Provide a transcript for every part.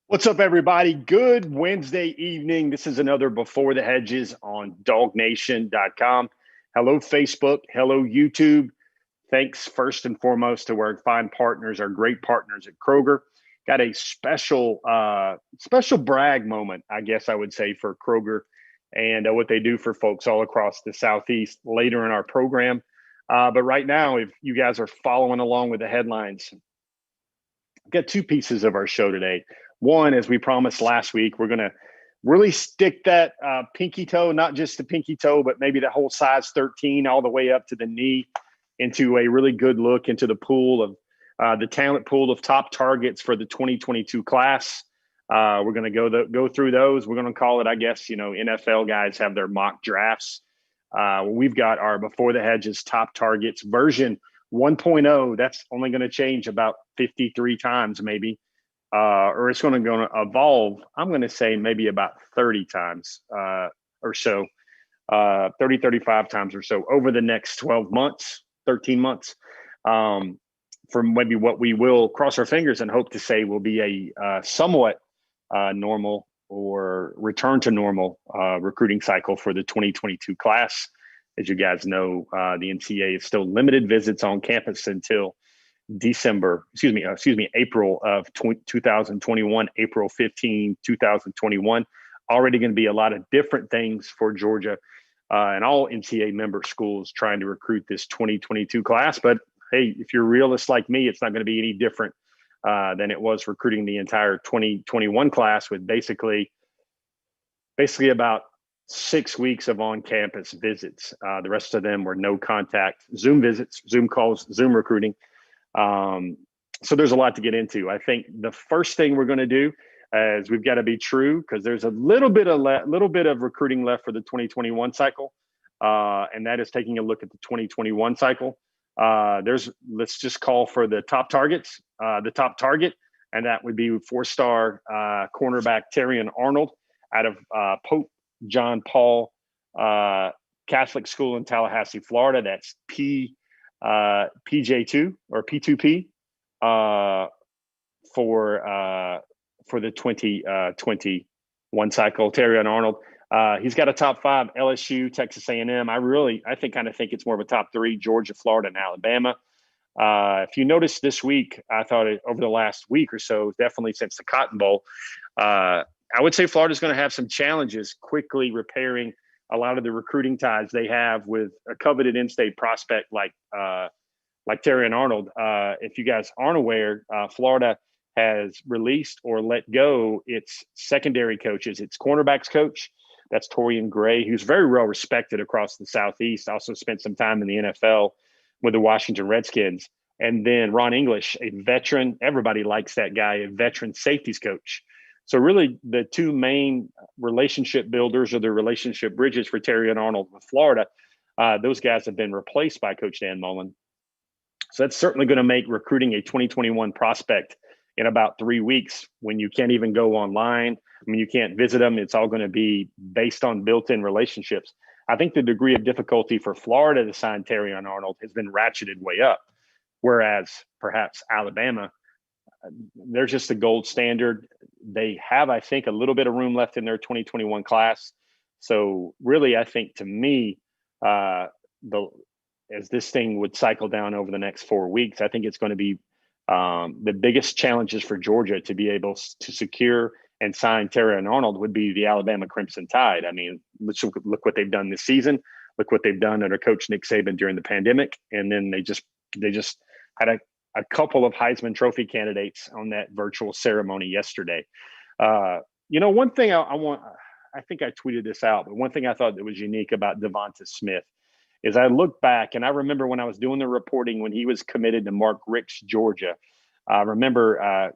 What's up, everybody? Good Wednesday evening. This is another Before the Hedges on DawgNation.com. Hello, Facebook. Hello, YouTube. Thanks first and foremost to our fine partners, our great partners at Kroger. Got a special brag moment, I guess I would say, for Kroger and what they do for folks all across the Southeast later in our program. But right now, if you guys are following along with the headlines, I've got two pieces of our show today. One, as we promised last week, we're going to really stick that pinky toe, not just the pinky toe, but maybe the whole size 13 all the way up to the knee, into a really good look into the pool of the talent pool of top targets for the 2022 class. We're going to go through those. We're going to call it, I guess, NFL guys have their mock drafts. We've got our Before the Hedges top targets version 1.0. That's only going to change about 53 times maybe. Or it's going to evolve, I'm going to say maybe about 30 times or so, 30, 35 times or so over the next 12 months, 13 months, for maybe what we will cross our fingers and hope to say will be a somewhat normal or return to normal recruiting cycle for the 2022 class. As you guys know, the NCAA is still limited visits on campus until April of 2021, April 15, 2021. Already going to be a lot of different things for Georgia and all NCAA member schools trying to recruit this 2022 class. But hey, if you're a realist like me, it's not going to be any different than it was recruiting the entire 2021 class with basically about 6 weeks of on-campus visits. The rest of them were no contact Zoom visits, Zoom calls, Zoom recruiting. So there's a lot to get into. I think the first thing we're going to do is we've got to be true, because there's a little bit of recruiting left for the 2021 cycle, and that is taking a look at the 2021 cycle. Let's just call for the top targets, the top target, and that would be 4-star cornerback Terrion Arnold out of Pope John Paul Catholic School in Tallahassee, Florida. That's PJ2 or P2P for the 2021 cycle. Terrion Arnold, he's got a top 5: LSU, Texas A&M. I think it's more of a top 3: Georgia, Florida, and Alabama. If you notice this week, I thought over the last week or so, definitely since the Cotton Bowl, I would say Florida's going to have some challenges quickly repairing a lot of the recruiting ties they have with a coveted in-state prospect like Terrion Arnold. If you guys aren't aware, Florida has released or let go its secondary coaches, its cornerbacks coach. That's Torian Gray, who's very well respected across the Southeast. Also spent some time in the NFL with the Washington Redskins. And then Ron English, a veteran. Everybody likes that guy, a veteran safeties coach. So really the two main relationship builders or the relationship bridges for Terrion Arnold with Florida, those guys have been replaced by Coach Dan Mullen. So that's certainly going to make recruiting a 2021 prospect in about 3 weeks, when you can't even go online. I mean, you can't visit them. It's all going to be based on built-in relationships. I think the degree of difficulty for Florida to sign Terrion Arnold has been ratcheted way up, whereas perhaps Alabama, they're just the gold standard. They have, I think, a little bit of room left in their 2021 class. So really, I think, to me, as this thing would cycle down over the next 4 weeks, I think it's going to be the biggest challenges for Georgia to be able to secure and sign Terrion Arnold would be the Alabama Crimson Tide. I mean, let's look what they've done this season. Look what they've done under Coach Nick Saban during the pandemic, and then they just had a couple of Heisman Trophy candidates on that virtual ceremony yesterday. One thing I think I tweeted this out, but one thing I thought that was unique about Devonta Smith is I look back and I remember when I was doing the reporting when he was committed to Mark Richt's Georgia. I remember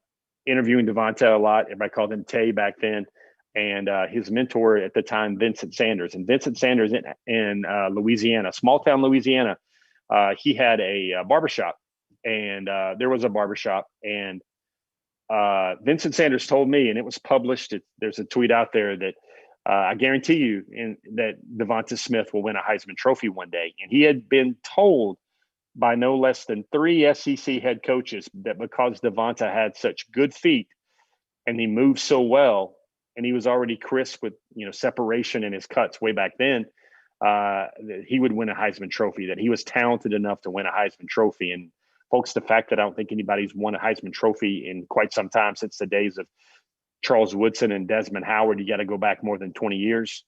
interviewing Devonta a lot. Everybody called him Tay back then. And his mentor at the time, Vincent Sanders. And Vincent Sanders in Louisiana, small town Louisiana, he had a barbershop. And there was a barbershop. And Vincent Sanders told me, and it was published, there's a tweet out there that I guarantee you that Devonta Smith will win a Heisman Trophy one day. And he had been told by no less than 3 SEC head coaches that because Devonta had such good feet and he moved so well, and he was already crisp with separation in his cuts way back then. That he would win a Heisman Trophy. That he was talented enough to win a Heisman Trophy. And folks, the fact that I don't think anybody's won a Heisman Trophy in quite some time since the days of Charles Woodson and Desmond Howard, you got to go back more than 20 years.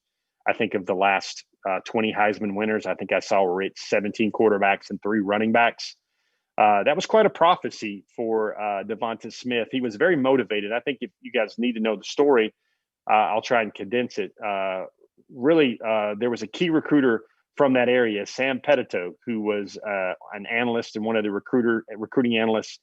I think of the last 20 Heisman winners, I think I saw were it 17 quarterbacks and 3 running backs. That was quite a prophecy for Devonta Smith. He was very motivated. I think if you guys need to know the story, I'll try and condense it. Really, there was a key recruiter from that area, Sam Petito, who was an analyst and one of the recruiting analysts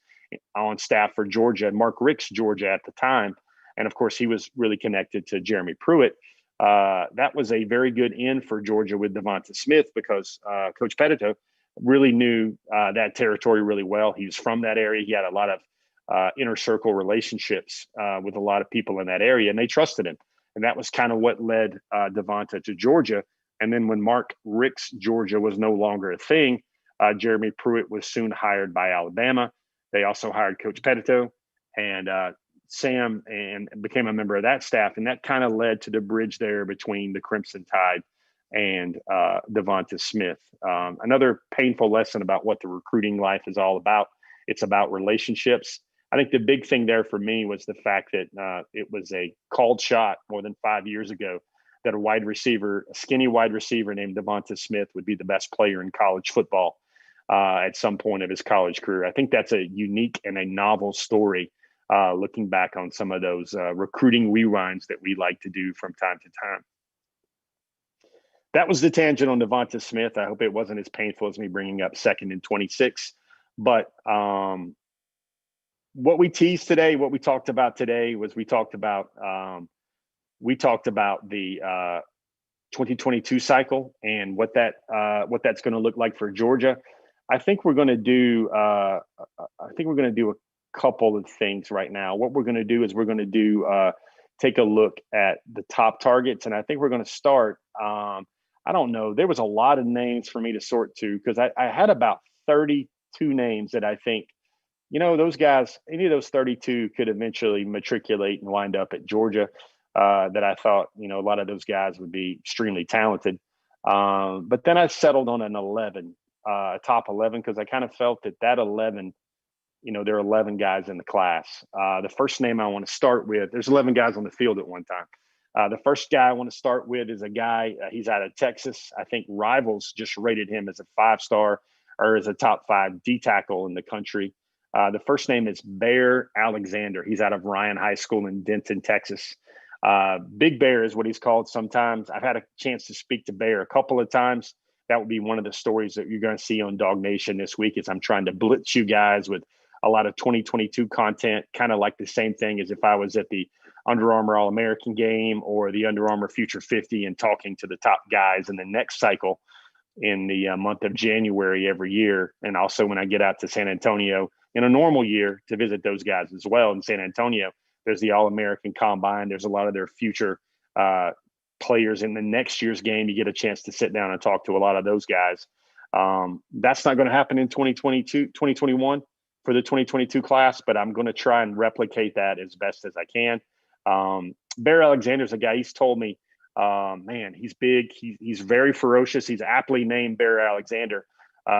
on staff for Georgia, and Mark Richt's Georgia at the time. And of course, he was really connected to Jeremy Pruitt. That was a very good in for Georgia with Devonta Smith because Coach Petito really knew that territory really well. He was from that area. He had a lot of inner circle relationships with a lot of people in that area, and they trusted him. And that was kind of what led Devonta to Georgia. And then when Mark Richt's Georgia was no longer a thing, Jeremy Pruitt was soon hired by Alabama. They also hired Coach Petito and Sam and became a member of that staff. And that kind of led to the bridge there between the Crimson Tide and Devonta Smith. Another painful lesson about what the recruiting life is all about. It's about relationships. I think the big thing there for me was the fact that it was a called shot more than 5 years ago that a skinny wide receiver named Devonta Smith would be the best player in college football at some point of his college career. I think that's a unique and a novel story looking back on some of those recruiting rewinds that we like to do from time to time. That was the tangent on Devonta Smith. I hope it wasn't as painful as me bringing up 2nd and 26. But what we teased today, what we talked about today was we talked about the 2022 cycle and what that's going to look like for Georgia. I think we're going to do a couple of things right now. What we're going to do is we're going to do take a look at the top targets, and I think we're going to start. I don't know. There was a lot of names for me to sort to because I had about 32 names that I think, those guys, any of those 32 could eventually matriculate and wind up at Georgia. That I thought, a lot of those guys would be extremely talented. But then I settled on an 11, a top 11, because I kind of felt that 11, there are 11 guys in the class. The first name I want to start with, there's 11 guys on the field at one time. The first guy I want to start with is a guy, he's out of Texas. I think Rivals just rated him as a 5-star or as a top 5 D tackle in the country. The first name is Bear Alexander. He's out of Ryan High School in Denton, Texas. Big Bear is what he's called sometimes. I've had a chance to speak to Bear a couple of times. That would be one of the stories that you're going to see on Dog Nation this week is I'm trying to blitz you guys with a lot of 2022 content, kind of like the same thing as if I was at the Under Armour All-American game or the Under Armour Future 50 and talking to the top guys in the next cycle in the month of January every year. And also when I get out to San Antonio in a normal year to visit those guys as well in San Antonio. There's the All-American Combine. There's a lot of their future players in the next year's game. You get a chance to sit down and talk to a lot of those guys. That's not going to happen in 2021 for the 2022 class, but I'm going to try and replicate that as best as I can. Bear Alexander's a guy, he's told me, man, he's big. He's very ferocious. He's aptly named Bear Alexander.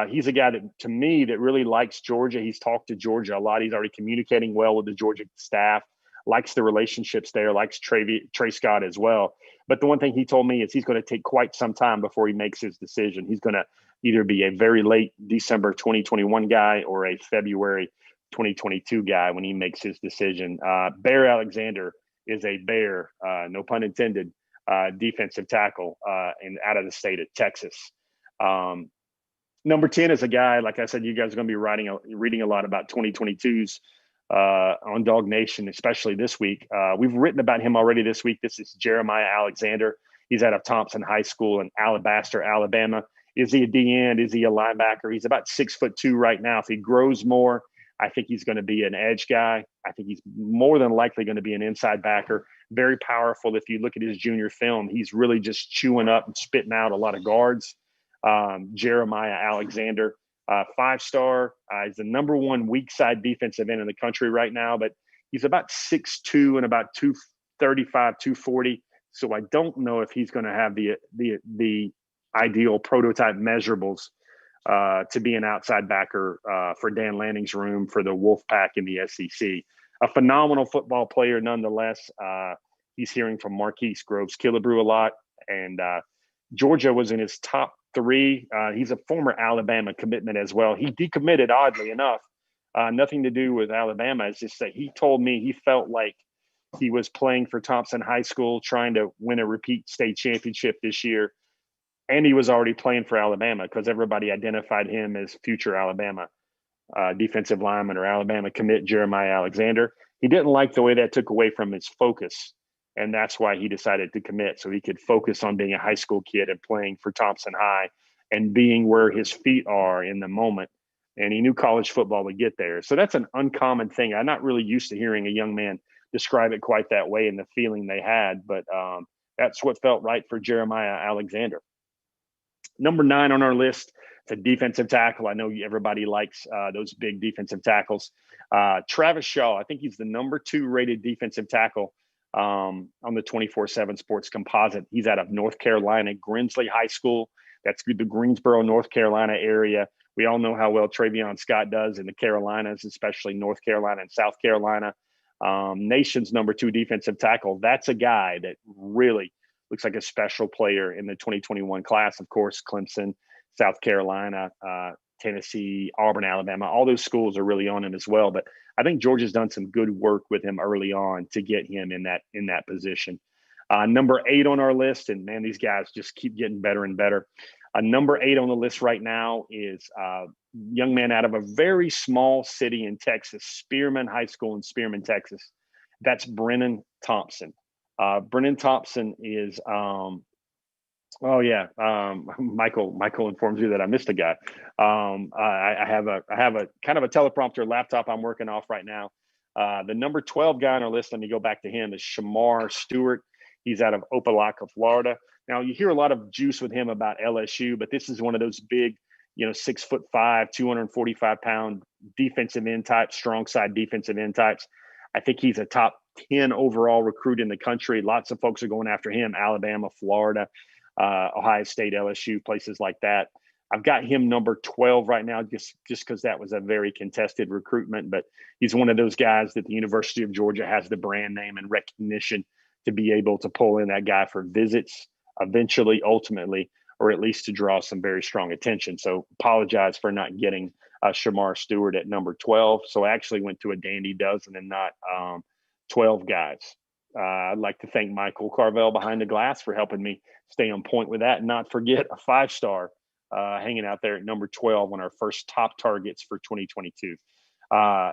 He's a guy that, to me, that really likes Georgia. He's talked to Georgia a lot. He's already communicating well with the Georgia staff, likes the relationships there, likes Trey Scott as well. But the one thing he told me is he's going to take quite some time before he makes his decision. He's going to either be a very late December 2021 guy or a February 2022 guy when he makes his decision. Bear Alexander is a Bear, no pun intended, defensive tackle and out of the state of Texas. Number 10 is a guy, like I said, you guys are going to be reading a lot about 2022s on Dog Nation, especially this week. We've written about him already this week. This is Jeremiah Alexander. He's out of Thompson High School in Alabaster, Alabama. Is he a D-end? Is he a linebacker? He's about 6'2" right now. If he grows more, I think he's going to be an edge guy. I think he's more than likely going to be an inside backer. Very powerful. If you look at his junior film, he's really just chewing up and spitting out a lot of guards. Jeremiah Alexander, 5-star. He's the number 1 weak side defensive end in the country right now, but He's about 6'2" and about 235, 240. So I don't know if he's going to have the ideal prototype measurables to be an outside backer for Dan Lanning's room for the Wolfpack in the SEC. A phenomenal football player, nonetheless. He's hearing from Marquise Groves-Killebrew a lot, and Georgia was in his top 3. He's a former Alabama commitment as well. He decommitted, oddly enough. Nothing to do with Alabama. It's just that he told me he felt like he was playing for Thompson High School, trying to win a repeat state championship this year. And he was already playing for Alabama because everybody identified him as future Alabama defensive lineman or Alabama commit Jeremiah Alexander. He didn't like the way that took away from his focus. And that's why he decided to commit, so he could focus on being a high school kid and playing for Thompson High and being where his feet are in the moment. And he knew college football would get there. So that's an uncommon thing. I'm not really used to hearing a young man describe it quite that way and the feeling they had, but that's what felt right for Jeremiah Alexander. Number 9 on our list, it's a defensive tackle. I know everybody likes those big defensive tackles. Travis Shaw, I think he's the number 2 rated defensive tackle on the 24/7 Sports Composite. He's out of North Carolina, Grinsley High School. That's the Greensboro, North Carolina area. We all know how well Travion Scott does in the Carolinas, especially North Carolina and South Carolina. Nation's number 2 defensive tackle. That's a guy that really looks like a special player in the 2021 class. Of course, Clemson, South Carolina, Tennessee, Auburn, Alabama, all those schools are really on him as well. But I think Georgia's done some good work with him early on to get him in that position. Number 8 on our list, and man, these guys just keep getting better and better. Number 8 on the list right now is a young man out of a very small city in Texas, Spearman High School in Spearman, Texas. That's Brennan Thompson. Brennan Thompson is, Michael informs me that I missed a guy. I have a kind of a teleprompter laptop I'm working off right now. The number 12 guy on our list, let me go back to him, is Shamar Stewart. He's out of Opelika, Florida. Now, you hear a lot of juice with him about LSU, but this is one of those big, 6'5", 245-pound defensive end types, strong side defensive end types. I think he's a top 10 overall recruit in the country. Lots of folks are going after him, Alabama, Florida, Ohio State, LSU, places like that. I've got him number 12 right now just because that was a very contested recruitment. But he's one of those guys that the University of Georgia has the brand name and recognition to be able to pull in that guy for visits eventually, ultimately, or at least to draw some very strong attention. So apologize for not getting Shamar Stewart at number 12. So I actually went to a dandy dozen and not 12 guys. I'd like to thank Michael Carvel behind the glass for helping me stay on point with that and not forget a 5-star hanging out there at number 12 on our first top targets for 2022.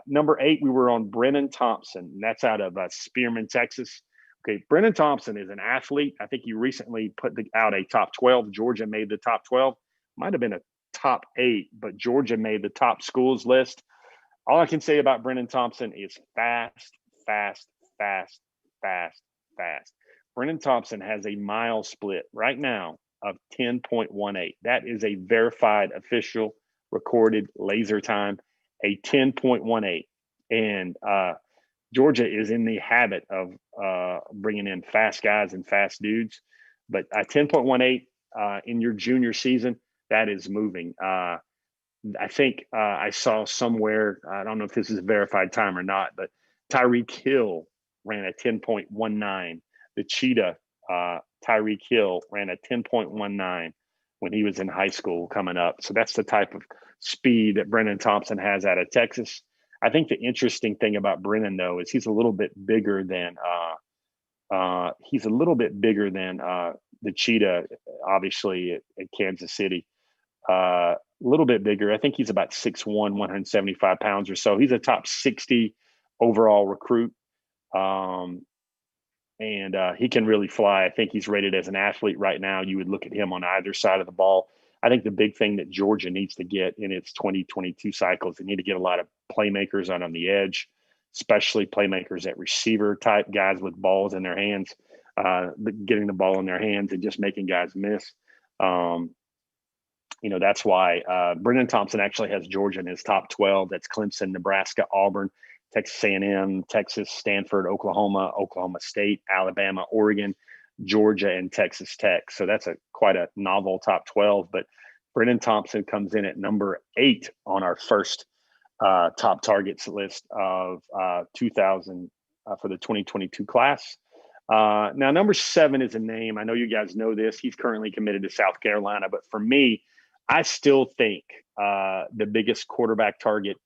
Number 8, we were on Brennan Thompson, and that's out of Spearman, Texas. Okay, Brennan Thompson is an athlete. I think he recently put out a top 12. Georgia made the top 12. Might have been a top 8, but Georgia made the top schools list. All I can say about Brennan Thompson is fast. Brennan Thompson has a mile split right now of 10.18. That is a verified, official, recorded laser time, a 10.18. And Georgia is in the habit of bringing in fast guys and fast dudes. But 10.18 in your junior season, that is moving. I think I saw somewhere, I don't know if this is a verified time or not, but Tyreek Hill ran a 10.19. The Cheetah, Tyreek Hill, ran a 10.19 when he was in high school coming up. So that's the type of speed that Brennan Thompson has out of Texas. I think the interesting thing about Brennan, though, is he's a little bit bigger than the Cheetah, obviously at Kansas City. A little bit bigger. I think he's about 6'1", 175 pounds or so. He's a top 60 overall recruit. And he can really fly. I think he's rated as an athlete right now. You would look at him on either side of the ball. I think the big thing that Georgia needs to get in its 2022 cycle is they need to get a lot of playmakers on the edge, especially playmakers at receiver type guys with balls in their hands, getting the ball in their hands and just making guys miss. That's why Brennan Thompson actually has Georgia in his top 12. That's Clemson, Nebraska, Auburn, Texas A&M, Texas, Stanford, Oklahoma, Oklahoma State, Alabama, Oregon, Georgia, and Texas Tech. So that's quite a novel top 12. But Brennan Thompson comes in at number 8 on our first top targets list of 2000 for the 2022 class. Now, number 7 is a name. I know you guys know this. He's currently committed to South Carolina. But for me, I still think the biggest quarterback target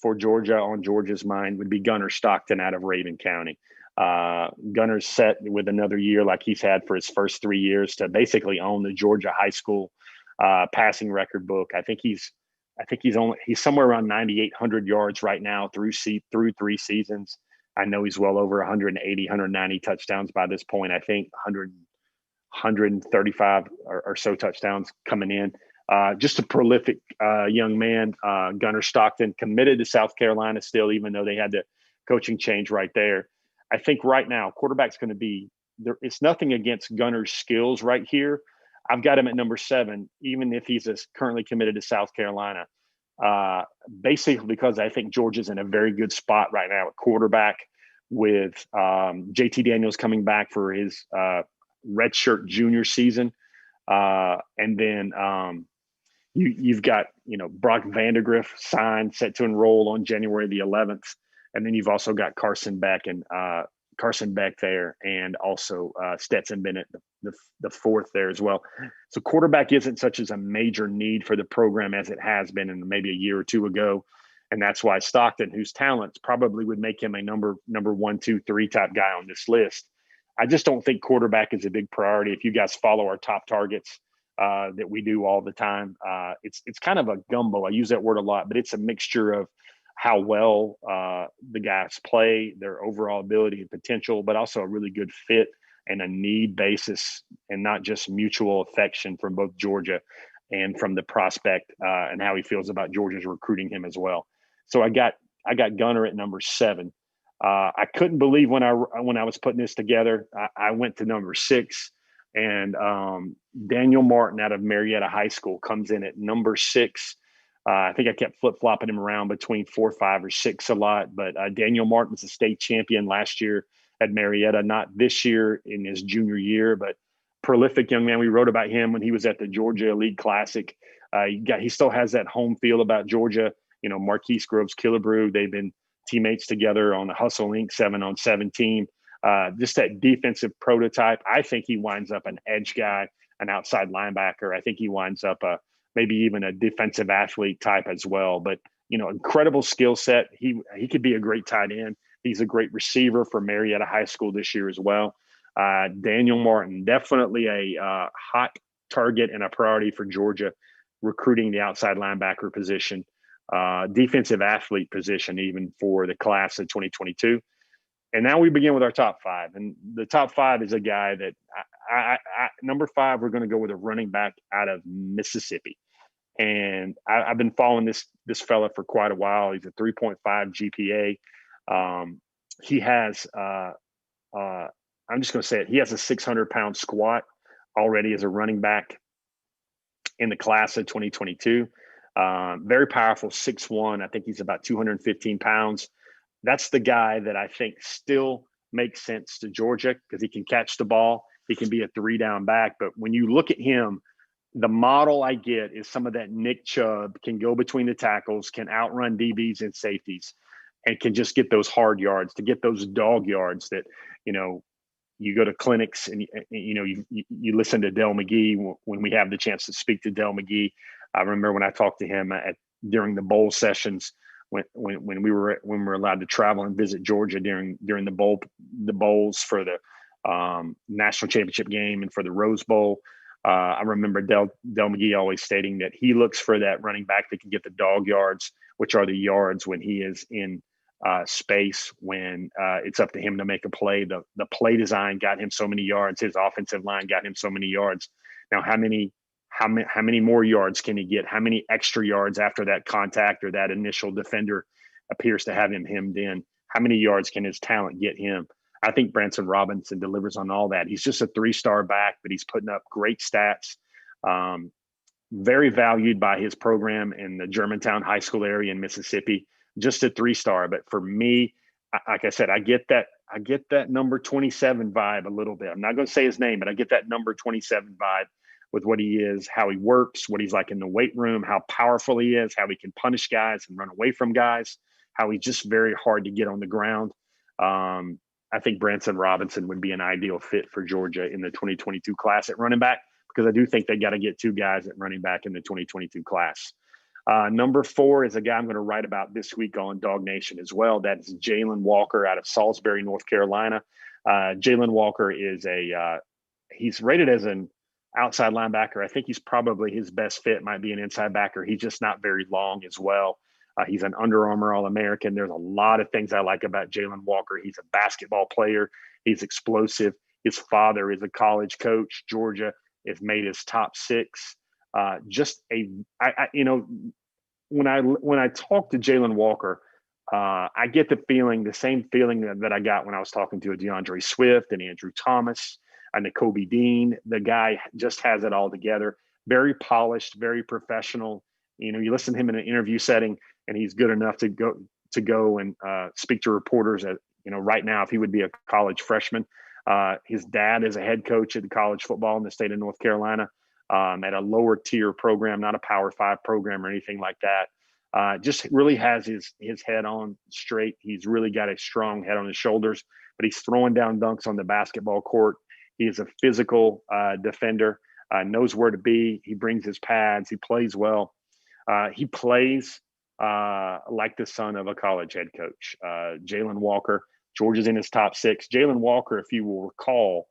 for Georgia on Georgia's mind would be Gunnar Stockton out of Raven County. Gunner's set with another year like he's had for his first 3 years to basically own the Georgia high school passing record book. I think he's somewhere around 9,800 yards right now through 3 seasons. I know he's well over 180, 190 touchdowns by this point. I think 135 or so touchdowns coming in. Just a prolific young man. Gunnar Stockton committed to South Carolina still, even though they had the coaching change right there. I think right now, quarterback's going to be there. It's nothing against Gunner's skills right here. I've got him at number 7, even if he's currently committed to South Carolina. Basically because I think Georgia's in a very good spot right now at quarterback with JT Daniels coming back for his redshirt junior season. And then you've got, Brock Vandagriff signed, set to enroll on January the 11th. And then you've also got Carson Beck there, and also Stetson Bennett, the fourth there as well. So quarterback isn't such as a major need for the program as it has been in maybe a year or two ago. And that's why Stockton, whose talents probably would make him a number 1, 2, 3 type guy on this list. I just don't think quarterback is a big priority. If you guys follow our top targets that we do all the time, it's kind of a gumbo. I use that word a lot, but it's a mixture of how well the guys play, their overall ability and potential, but also a really good fit and a need basis, and not just mutual affection from both Georgia and from the prospect and how he feels about Georgia's recruiting him as well. So I got Gunner at number 7. I couldn't believe when I was putting this together, I went to number 6, and Daniel Martin out of Marietta High School comes in at number 6. I think I kept flip-flopping him around between 4, 5, or 6 a lot, but Daniel Martin's a state champion last year at Marietta, not this year in his junior year, but prolific young man. We wrote about him when he was at the Georgia Elite Classic. He still has that home feel about Georgia. Marquise Groves Killebrew, they've been teammates together on the Hustle Inc. 7-on-7 team. Just that defensive prototype. I think he winds up an edge guy, an outside linebacker. I think he winds up maybe even a defensive athlete type as well. But, incredible skill set. He could be a great tight end. He's a great receiver for Marietta High School this year as well. Daniel Martin, definitely a hot target and a priority for Georgia, recruiting the outside linebacker position, defensive athlete position, even for the class of 2022. And now we begin with our top 5. And the top 5 is a guy that number 5, we're going to go with a running back out of Mississippi. And I've been following this fella for quite a while. He's a 3.5 GPA. He has, I'm just going to say it, he has a 600-pound squat already as a running back in the class of 2022. Very powerful, 6'1". I think he's about 215 pounds. That's the guy that I think still makes sense to Georgia because he can catch the ball. He can be a 3-down back. But when you look at him, the model I get is some of that Nick Chubb, can go between the tackles, can outrun DBs and safeties, and can just get those hard yards, to get those dog yards that, you go to clinics and, you listen to Del McGee when we have the chance to speak to Del McGee. I remember when I talked to him during the bowl sessions, when we were allowed to travel and visit Georgia during the bowls for the national championship game and for the Rose Bowl. I remember Del McGee always stating that he looks for that running back that can get the dog yards, which are the yards when he is in space, when it's up to him to make a play. The play design got him so many yards. His offensive line got him so many yards. Now, how many more yards can he get? How many extra yards after that contact or that initial defender appears to have him hemmed in? How many yards can his talent get him? I think Branson Robinson delivers on all that. He's just a 3-star back, but he's putting up great stats. Very valued by his program in the Germantown High School area in Mississippi. just a 3-star. But for me, like I said, I get that number 27 vibe a little bit. I'm not going to say his name, but I get that number 27 vibe with what he is, how he works, what he's like in the weight room, how powerful he is, how he can punish guys and run away from guys, how he's just very hard to get on the ground. I think Branson Robinson would be an ideal fit for Georgia in the 2022 class at running back, because I do think they got to get 2 guys at running back in the 2022 class. Number 4 is a guy I'm going to write about this week on Dog Nation as well. That's Jalen Walker out of Salisbury, North Carolina. Jalen Walker is he's rated as an outside linebacker. I think he's probably his best fit might be an inside backer. He's just not very long as well. He's an Under Armour All-American. There's a lot of things I like about Jalen Walker. He's a basketball player. He's explosive. His father is a college coach. Georgia has made his top 6. When I talk to Jalen Walker, I get the same feeling that I got when I was talking to a DeAndre Swift and Andrew Thomas and Kobe Dean. The guy just has it all together. Very polished, very professional. You listen to him in an interview setting, and he's good enough to go and speak to reporters. Right now, if he would be a college freshman, his dad is a head coach at the college football in the state of North Carolina, at a lower tier program, not a Power 5 program or anything like that. Just really has his head on straight. He's really got a strong head on his shoulders, but he's throwing down dunks on the basketball court. He is a physical defender, knows where to be. He brings his pads. He plays well. He plays like the son of a college head coach. Jalen Walker, Georgia's in his top 6. Jalen Walker, if you will recall,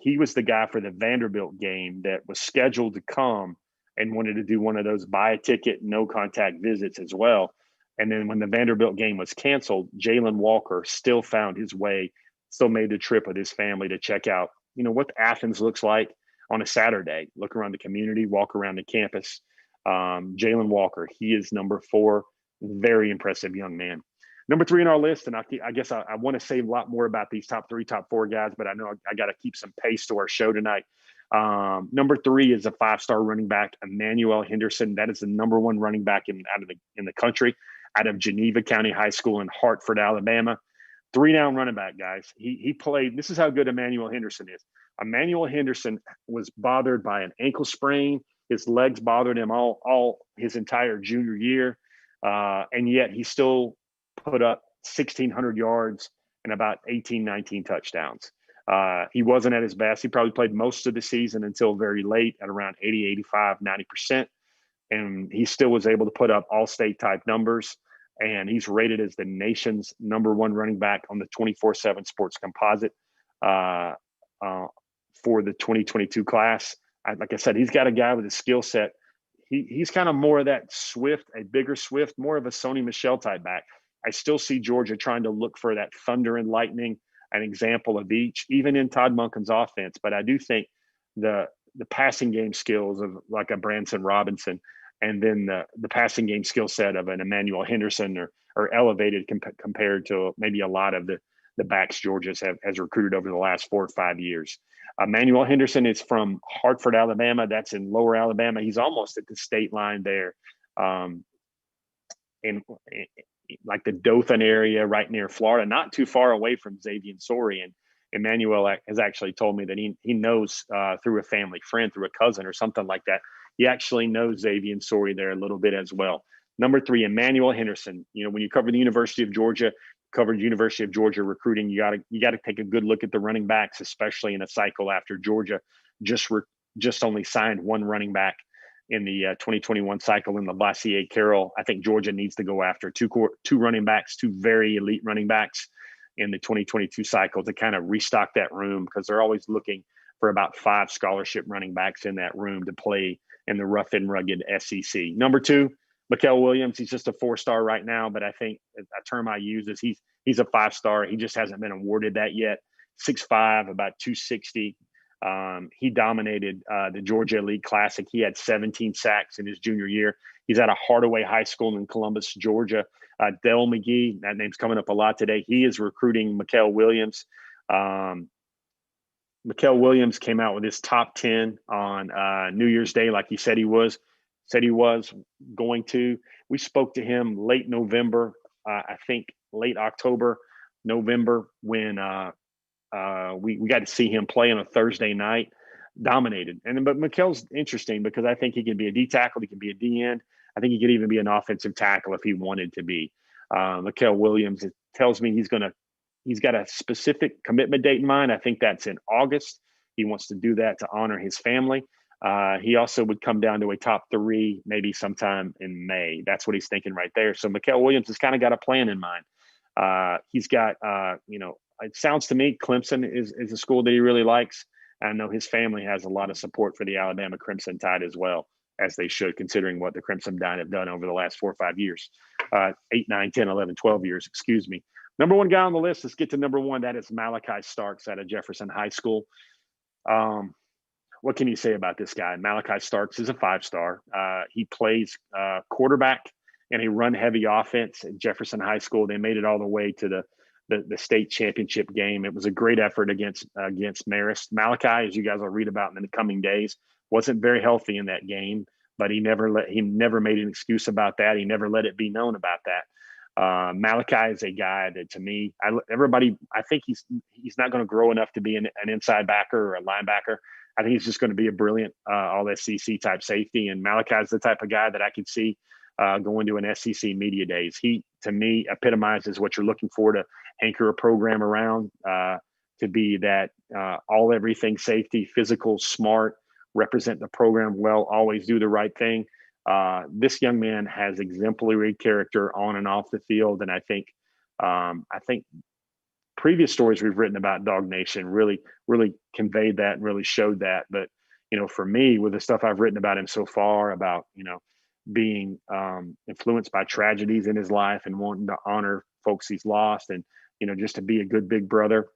he was the guy for the Vanderbilt game that was scheduled to come and wanted to do one of those buy a ticket, no contact visits as well. And then when the Vanderbilt game was canceled, Jalen Walker still found his way, still made the trip with his family to check out, what Athens looks like on a Saturday, look around the community, walk around the campus. Jalen Walker, he is number 4, very impressive young man. Number 3 on our list, and I guess I want to say a lot more about these top 3, top 4 guys, but I know I got to keep some pace to our show tonight. Number 3 is a 5-star running back, Emmanuel Henderson. That is the number 1 running back in the country, out of Geneva County High School in Hartford, Alabama. 3-down running back, guys. He played. This is how good Emmanuel Henderson is. Emmanuel Henderson was bothered by an ankle sprain. His legs bothered him all his entire junior year, and yet he still put up 1,600 yards and about 18, 19 touchdowns. He wasn't at his best. He probably played most of the season until very late at around 80, 85, 90%. And he still was able to put up all-state type numbers. And he's rated as the nation's number 1 running back on the 24/7 Sports Composite for the 2022 class. Like I said, he's got a guy with a skill set. He's kind of more of that Swift, a bigger Swift, more of a Sony Michel type back. I still see Georgia trying to look for that thunder and lightning, an example of each, even in Todd Monken's offense. But I do think the passing game skills of like a Branson Robinson, and then the passing game skill set of an Emmanuel Henderson are elevated compared to maybe a lot of the backs Georgia has recruited over the last 4 or 5 years. Emmanuel Henderson is from Hartford, Alabama. That's in lower Alabama. He's almost at the state line there. In like the Dothan area, right near Florida, not too far away from Xavier Sori. And Emmanuel has actually told me that he knows through a family friend, through a cousin or something like that. He actually knows Xavier Sori there a little bit as well. Number 3, Emmanuel Henderson. When you cover the University of Georgia, covered University of Georgia recruiting, you got to take a good look at the running backs, especially in a cycle after Georgia just only signed 1 running back in the 2021 cycle in the Lassier Carroll. I think Georgia needs to go after two running backs, 2 very elite running backs in the 2022 cycle to kind of restock that room, because they're always looking for about 5 scholarship running backs in that room to play in the rough and rugged SEC. Number 2, Mikael Williams. He's just a 4-star right now, but I think a term I use is he's a 5-star. He just hasn't been awarded that yet. 6'5", about 260. He dominated the Georgia Elite Classic. He had 17 sacks in his junior year. He's at a Hardaway High School in Columbus, Georgia. Dell McGee, that name's coming up a lot today. He is recruiting Mikael Williams. Mikael Williams came out with his top 10 on New Year's Day, like he said he was going to. We spoke to him late November, I think, late October, November, when we got to see him play on a Thursday night, dominated. But Mikel's interesting because I think he can be a D tackle, he can be a D end. I think he could even be an offensive tackle if he wanted to be. Mikel Williams, it tells me he's got a specific commitment date in mind. I think that's in August. He wants to do that to honor his family. He also would come down to a top 3 maybe sometime in May. That's what he's thinking right there. So Mikel Williams has kind of got a plan in mind. He's got, it sounds to me Clemson is a school that he really likes. I know his family has a lot of support for the Alabama Crimson Tide as well, as they should, considering what the Crimson Tide have done over the last 4 or 5 years, 8, 9, 10, 11, 12 years, excuse me. Number 1 guy on the list, let's get to number 1. That is Malachi Starks out of Jefferson High School. What can you say about this guy? Malachi Starks is a 5-star. He plays quarterback in a run-heavy offense at Jefferson High School. They made it all the way to the state championship game. It was a great effort against Marist. Malachi, as you guys will read about in the coming days, wasn't very healthy in that game, but he never made an excuse about that. He never let it be known about that. Malachi is a guy that, to me, I think he's not going to grow enough to be an inside backer or a linebacker. I think he's just going to be a brilliant all SEC type safety. And Malachi is the type of guy that I could see going to an SEC media days. He, to me, epitomizes what you're looking for to anchor a program around, to be that all everything safety, physical, smart, represent the program well, always do the right thing. This young man has exemplary character on and off the field, and I think previous stories we've written about Dog Nation really conveyed that and really showed that. But for me, with the stuff I've written about him so far, about being influenced by tragedies in his life and wanting to honor folks he's lost, and just to be a good big brother,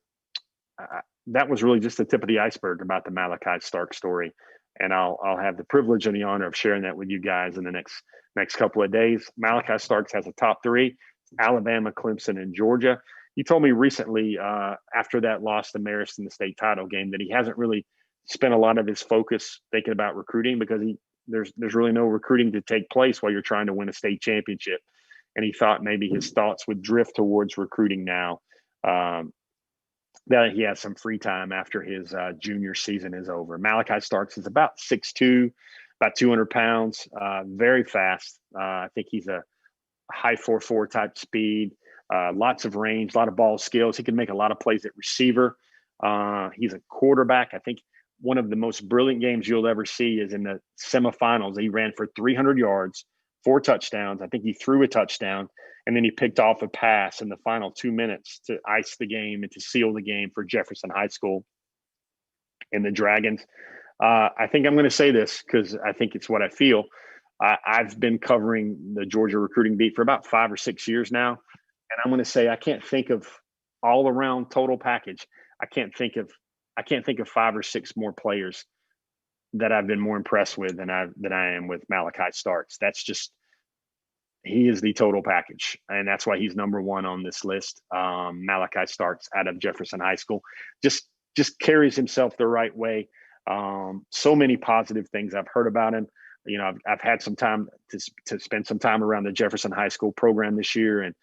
that was really just the tip of the iceberg about the Malachi Stark story. And I'll have the privilege and the honor of sharing that with you guys in the next couple of days. Malachi Starks has a top 3: Alabama, Clemson, and Georgia. He told me recently, after that loss to Marist in the state title game, that he hasn't really spent a lot of his focus thinking about recruiting, because there's really no recruiting to take place while you're trying to win a state championship. And he thought maybe his thoughts would drift towards recruiting now, that he has some free time after his junior season is over. Malachi Starks is about 6'2", about 200 pounds, very fast. I think he's a high 4.4 type speed, lots of range, a lot of ball skills. He can make a lot of plays at receiver. He's a quarterback. I think one of the most brilliant games you'll ever see is in the semifinals. He ran for 300 yards, 4 touchdowns. I think he threw a touchdown, and then he picked off a pass in the final 2 minutes to ice the game and to seal the game for Jefferson High School and the Dragons. I think I'm going to say this because I think it's what I feel. I've been covering the Georgia recruiting beat for about 5 or 6 years now, and I'm going to say I can't think of all around total package. I can't think of 5 or 6 more players that I've been more impressed with than I am with Malachi Starks. He is the total package, and that's why he's number 1 on this list. Malachi Starks out of Jefferson High School just carries himself the right way. So many positive things I've heard about him. I've had some time to spend some time around the Jefferson High School program this year, and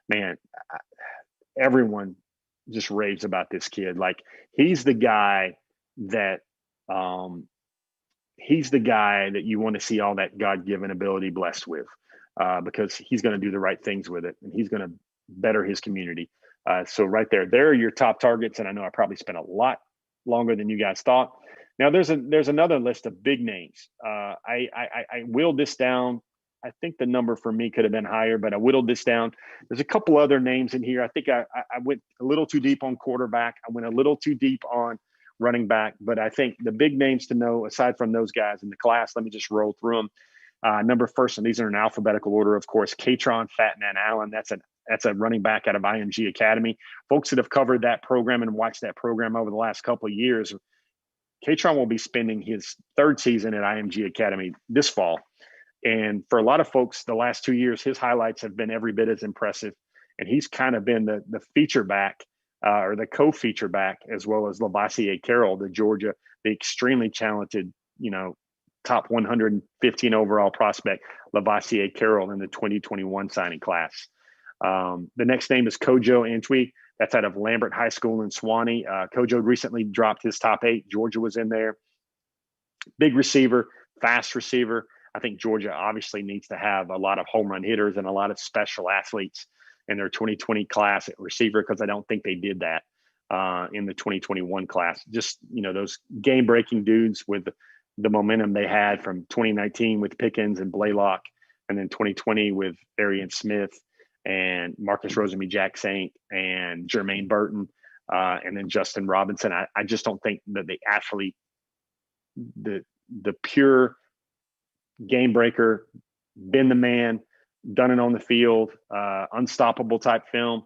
man, everyone just raves about this kid. Like, he's the guy that you want to see all that God-given ability blessed with, because he's going to do the right things with it, and he's going to better his community. So right there are your top targets. And I know I probably spent a lot longer than you guys thought. Now there's another list of big names. I whittled this down. I think the number for me could have been higher, but I whittled this down. There's a couple other names in here. I think I went a little too deep on quarterback. I went a little too deep on running back, but I think the big names to know, aside from those guys in the class, let me just roll through them. Number first, and these are in alphabetical order, of course, Katron Fatman Allen. That's a running back out of IMG Academy. Folks that have covered that program and watched that program over the last couple of years, Katron will be spending his 3rd season at IMG Academy this fall. And for a lot of folks, the last 2 years, his highlights have been every bit as impressive. And he's kind of been the feature back, or the co-feature back, as well as Lavassier Carroll, the extremely talented, top 115 overall prospect, Lavassier Carroll, in the 2021 signing class. The next name is Kojo Antwi. That's out of Lambert High School in Swanee. Kojo recently dropped his top 8. Georgia was in there. Big receiver, fast receiver. I think Georgia obviously needs to have a lot of home run hitters and a lot of special athletes in their 2020 class at receiver, because I don't think they did that in the 2021 class. Just, those game-breaking dudes with the momentum they had from 2019 with Pickens and Blaylock, and then 2020 with Arian Smith and Marcus Rosemy-Jacksaint and Jermaine Burton, and then Justin Robinson. I just don't think that the athlete, the pure game breaker, been the man, done it on the field, unstoppable type film.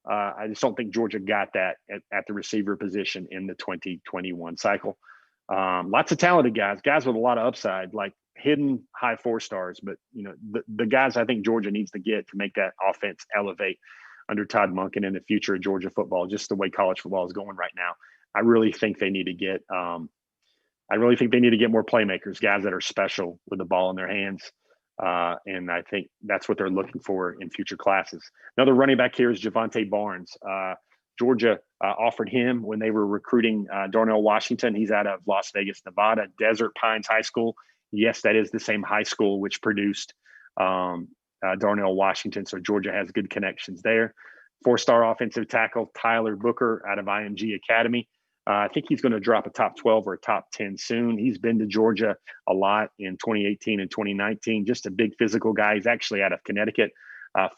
I just don't think Georgia got that at the receiver position in the 2021 cycle. Lots of talented guys with a lot of upside, like hidden high 4-stars. But, the guys I think Georgia needs to get to make that offense elevate under Todd Monken in the future of Georgia football, just the way college football is going right now. I really think they need to get more playmakers, guys that are special with the ball in their hands. And I think that's what they're looking for in future classes. Another running back here is Javante Barnes. Georgia offered him when they were recruiting Darnell Washington. He's out of Las Vegas, Nevada, Desert Pines High School. Yes, that is the same high school which produced Darnell Washington. So Georgia has good connections there. 4-star offensive tackle Tyler Booker out of IMG Academy. I think he's going to drop a top 12 or a top 10 soon. He's been to Georgia a lot in 2018 and 2019. Just a big physical guy. He's actually out of Connecticut.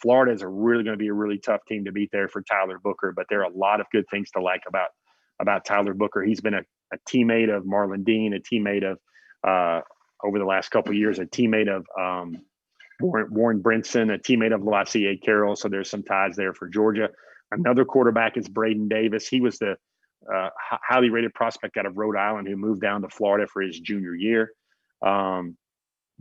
Florida is going to be a really tough team to beat there for Tyler Booker, but there are a lot of good things to like about Tyler Booker. He's been a teammate of Marlon Dean, a teammate of over the last couple of years, a teammate of Warren Brinson, a teammate of Lassier Carroll. So there's some ties there for Georgia. Another quarterback is Braden Davis. He was the highly rated prospect out of Rhode Island who moved down to Florida for his junior year.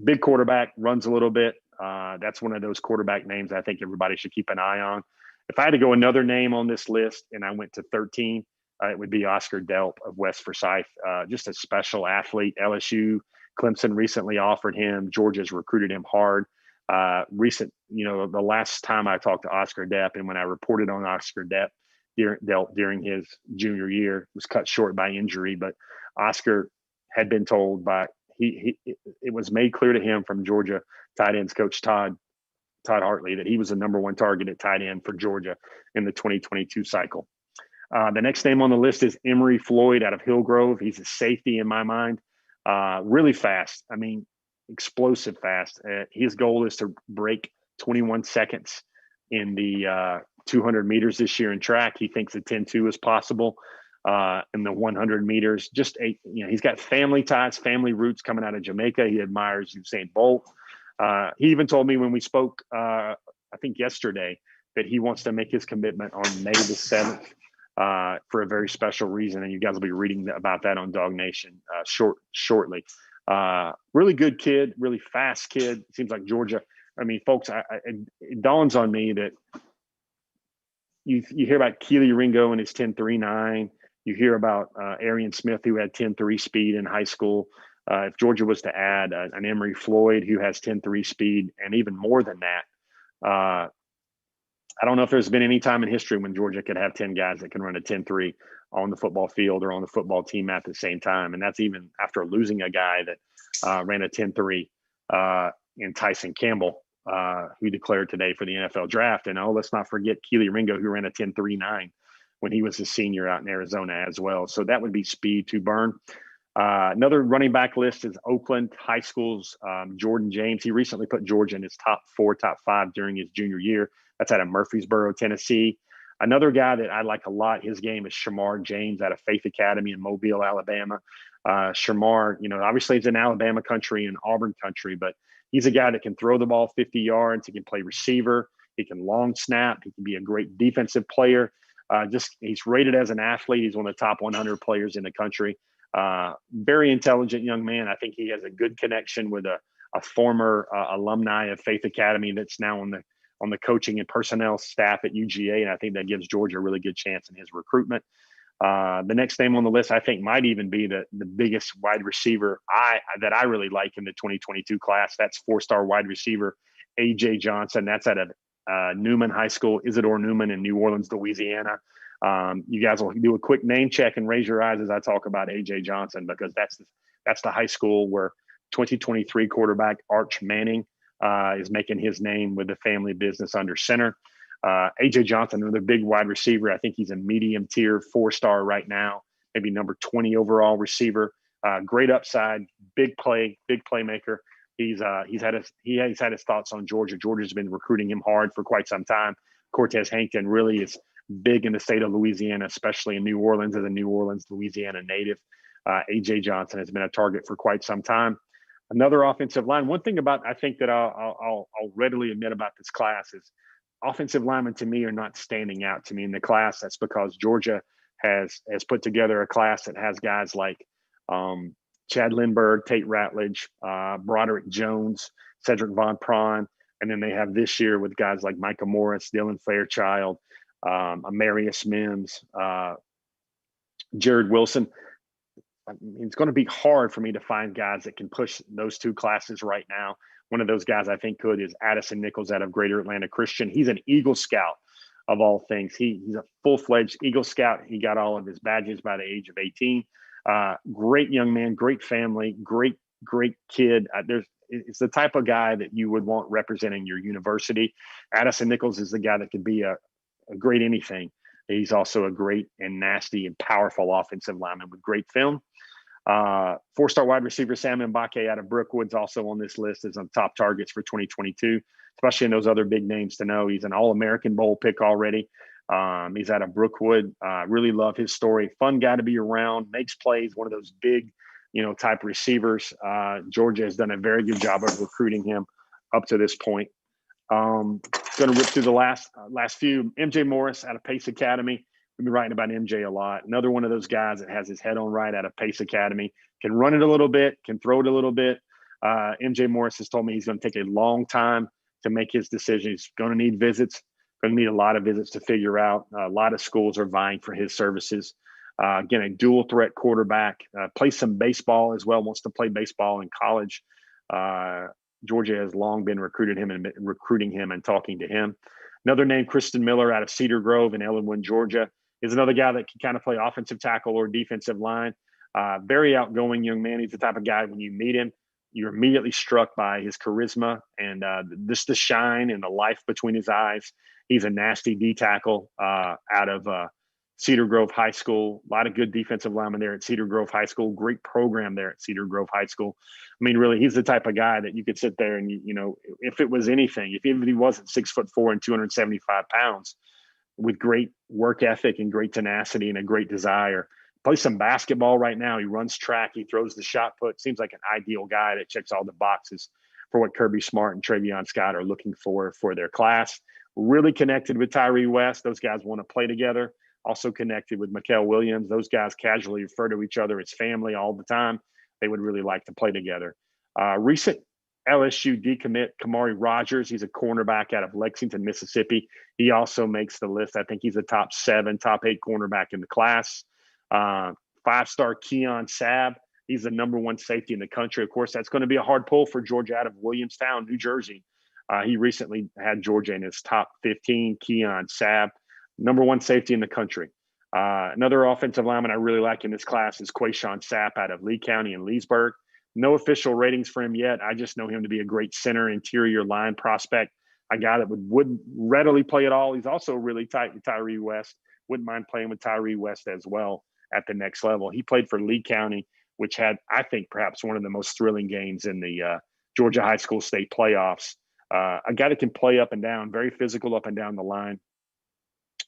Big quarterback, runs a little bit. That's one of those quarterback names I think everybody should keep an eye on. If I had to go another name on this list and I went to 13, it would be Oscar Delp of West Forsyth. Just a special athlete. LSU, Clemson recently offered him. Georgia's recruited him hard. The last time I talked to Oscar Delp, and when I reported on Oscar Delp during his junior year, was cut short by injury, but Oscar had been told it was made clear to him from Georgia tight ends coach Todd Hartley that he was the number one target at tight end for Georgia in the 2022 cycle. The next name on the list is Emory Floyd out of Hillgrove. He's a safety in my mind. Really fast. I mean, explosive fast. His goal is to break 21 seconds in the 200 meters this year in track. He thinks a 10-2 is possible in the 100 meters. He's got family ties, family roots coming out of Jamaica. He admires Usain Bolt. He even told me when we spoke, I think yesterday, that he wants to make his commitment on May the 7th for a very special reason. And you guys will be reading about that on DawgNation shortly. Really good kid, really fast kid. Seems like Georgia. I mean, folks, it dawns on me that you hear about Keely Ringo and his 10.39. You hear about Arian Smith, who had 10.3 speed in high school. If Georgia was to add an Emory Floyd who has 10.3 speed and even more than that, I don't know if there's been any time in history when Georgia could have 10 guys that can run a 10.3 on the football field or on the football team at the same time. And that's even after losing a guy that ran a 10.3 in Tyson Campbell, who declared today for the NFL draft. And let's not forget Keely Ringo, who ran a 10.39 when he was a senior out in Arizona as well. So that would be speed to burn. Another running back list is Oakland High School's Jordan James. He recently put Georgia in his top 4, top 5 during his junior year. That's out of Murfreesboro, Tennessee. Another guy that I like a lot, his game is Shamar James out of Faith Academy in Mobile, Alabama. Shamar, obviously it's in Alabama country and Auburn country, but he's a guy that can throw the ball 50 yards. He can play receiver. He can long snap. He can be a great defensive player. He's rated as an athlete. He's one of the top 100 players in the country. Very intelligent young man. I think he has a good connection with a former alumni of Faith Academy that's now on the coaching and personnel staff at UGA, and I think that gives Georgia a really good chance in his recruitment. The next name on the list, I think, might even be the biggest wide receiver that I really like in the 2022 class. That's 4-star wide receiver A.J. Johnson. That's out of Newman High School, Isidore Newman in New Orleans, Louisiana. You guys will do a quick name check and raise your eyes as I talk about A.J. Johnson, because that's the high school where 2023 quarterback Arch Manning is making his name with the family business under center. A.J. Johnson, another big wide receiver. I think he's a medium tier 4-star right now, maybe number 20 overall receiver. Great upside, big playmaker. He's had his thoughts on Georgia. Georgia's been recruiting him hard for quite some time. Cortez Hankton really is big in the state of Louisiana, especially in New Orleans, as a New Orleans, Louisiana native. A.J. Johnson has been a target for quite some time. Another offensive line. One thing I think that I'll readily admit about this class is offensive linemen to me are not standing out to me in the class. That's because Georgia has put together a class that has guys like Chad Lindbergh, Tate Ratledge, Broderick Jones, Cedric Von Prawn. And then they have this year with guys like Micah Morris, Dylan Fairchild, Amarius Mims, Jared Wilson. It's going to be hard for me to find guys that can push those two classes right now. One of those guys I think could is Addison Nichols out of Greater Atlanta Christian. He's an Eagle Scout of all things. He's a full-fledged Eagle Scout. He got all of his badges by the age of 18. Great young man, great family, great kid. It's the type of guy that you would want representing your university. Addison Nichols is the guy that could be a great anything. He's also a great and nasty and powerful offensive lineman with great film. 4-star wide receiver Sam Mbake out of Brookwood's also on this list as on top targets for 2022, especially in those other big names to know. He's an All-American Bowl pick already. He's out of Brookwood. Really love his story. Fun guy to be around, makes plays, one of those big, type receivers. Georgia has done a very good job of recruiting him up to this point. Going to rip through the last few. MJ Morris out of Pace Academy. We've been writing about MJ a lot. Another one of those guys that has his head on right out of Pace Academy. Can run it a little bit, can throw it a little bit. MJ Morris has told me he's going to take a long time to make his decision. He's going to need visits, going to need a lot of visits to figure out. A lot of schools are vying for his services. Again, a dual threat quarterback. Plays some baseball as well, wants to play baseball in college. Georgia has long been recruiting him and talking to him. Another name, Kristen Miller out of Cedar Grove in Ellenwood, Georgia, is another guy that can kind of play offensive tackle or defensive line. Very outgoing young man. He's the type of guy when you meet him, you're immediately struck by his charisma and the shine and the life between his eyes. He's a nasty D tackle out of Cedar Grove High School. A lot of good defensive linemen there at Cedar Grove High School. Great program there at Cedar Grove High School. I mean, really, he's the type of guy that you could sit there and, if it was anything, if even he wasn't 6'4" and 275 pounds, with great work ethic and great tenacity and a great desire. Plays some basketball right now. He runs track. He throws the shot put. Seems like an ideal guy that checks all the boxes for what Kirby Smart and Travion Scott are looking for their class. Really connected with Tyree West. Those guys want to play together. Also connected with Mikael Williams. Those guys casually refer to each other as family all the time. They would really like to play together. Recent LSU decommit, Kamari Rogers. He's a cornerback out of Lexington, Mississippi. He also makes the list. I think he's a top 7, top 8 cornerback in the class. 5-star Keon Sabb. He's the number 1 safety in the country. Of course, that's going to be a hard pull for Georgia out of Williamstown, New Jersey. He recently had Georgia in his top 15. Keon Sabb, number 1 safety in the country. Another offensive lineman I really like in this class is Quayshawn Sapp out of Lee County in Leesburg. No official ratings for him yet. I just know him to be a great center interior line prospect, a guy that would readily play it all. He's also really tight with Tyree West. Wouldn't mind playing with Tyree West as well at the next level. He played for Lee County, which had, I think, perhaps one of the most thrilling games in the Georgia High School State playoffs. A guy that can play up and down, very physical up and down the line.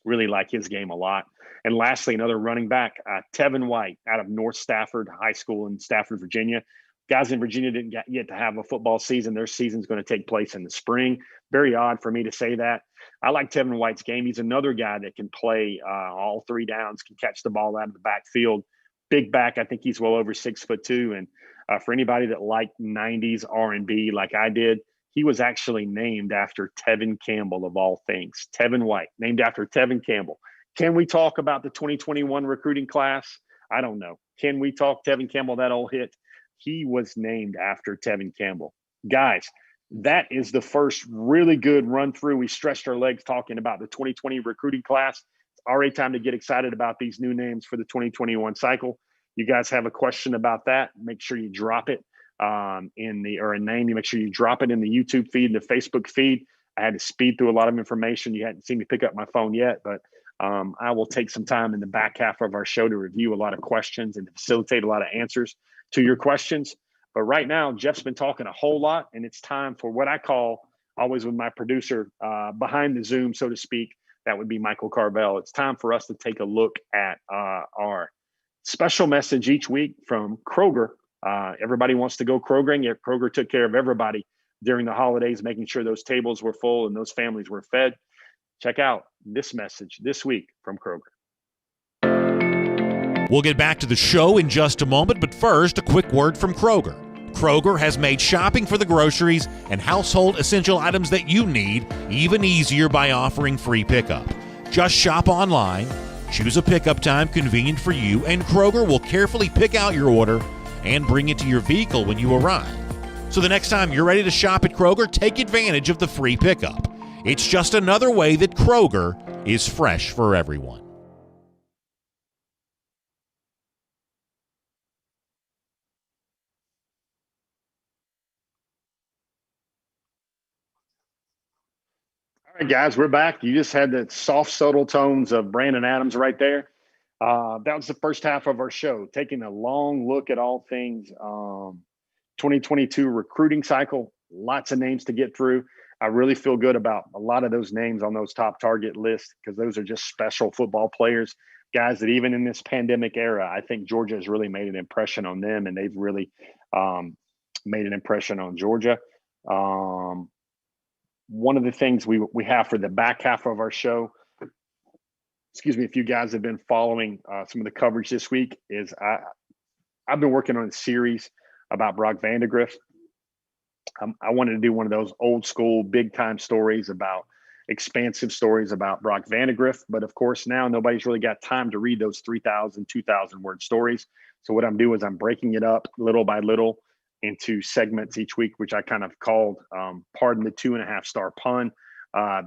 Really like his game a lot. And lastly, another running back, Tevin White out of North Stafford High School in Stafford, Virginia. Guys in Virginia didn't get yet to have a football season. Their season's going to take place in the spring. Very odd for me to say that. I like Tevin White's game. He's another guy that can play all 3 downs, can catch the ball out of the backfield. Big back. I think he's well over 6'2". And for anybody that liked 90s R&B like I did, he was actually named after Tevin Campbell of all things. Tevin White, named after Tevin Campbell. Can we talk about the 2021 recruiting class? I don't know. Can we talk Tevin Campbell, that old hit? He was named after Tevin Campbell. Guys, that is the first really good run through. We stretched our legs talking about the 2020 recruiting class. It's already time to get excited about these new names for the 2021 cycle. You guys have a question about that, make sure you drop it or a name. You make sure you drop it in the YouTube feed, the Facebook feed. I had to speed through a lot of information. You hadn't seen me pick up my phone yet, but I will take some time in the back half of our show to review a lot of questions and to facilitate a lot of answers to your questions. But right now, Jeff's been talking a whole lot, and it's time for what I call, always with my producer behind the Zoom, so to speak, that would be Michael Carvel. It's time for us to take a look at our special message each week from Kroger. Everybody wants to go Krogering, yet Kroger took care of everybody during the holidays, making sure those tables were full and those families were fed. Check out this message this week from Kroger. We'll get back to the show in just a moment, but first, a quick word from Kroger. Kroger has made shopping for the groceries and household essential items that you need even easier by offering free pickup. Just shop online, choose a pickup time convenient for you, and Kroger will carefully pick out your order and bring it to your vehicle when you arrive. So the next time you're ready to shop at Kroger, take advantage of the free pickup. It's just another way that Kroger is fresh for everyone. All right, guys, we're back. You just had the soft, subtle tones of Brandon Adams right there. That was the first half of our show, taking a long look at all things 2022 recruiting cycle. Lots of names to get through. I really feel good about a lot of those names on those top target lists because those are just special football players, guys that even in this pandemic era, I think Georgia has really made an impression on them, and they've really made an impression on Georgia. One of the things we have for the back half of our show, excuse me, if you guys have been following some of the coverage this week, is I've been working on a series about Brock Vandagriff. I wanted to do one of those old school, big time stories about expansive stories about Brock Vandagriff. But of course, now nobody's really got time to read those 3,000, 2,000 word stories. So what I'm doing is I'm breaking it up little by little into segments each week, which I kind of called, pardon the 2.5 star pun,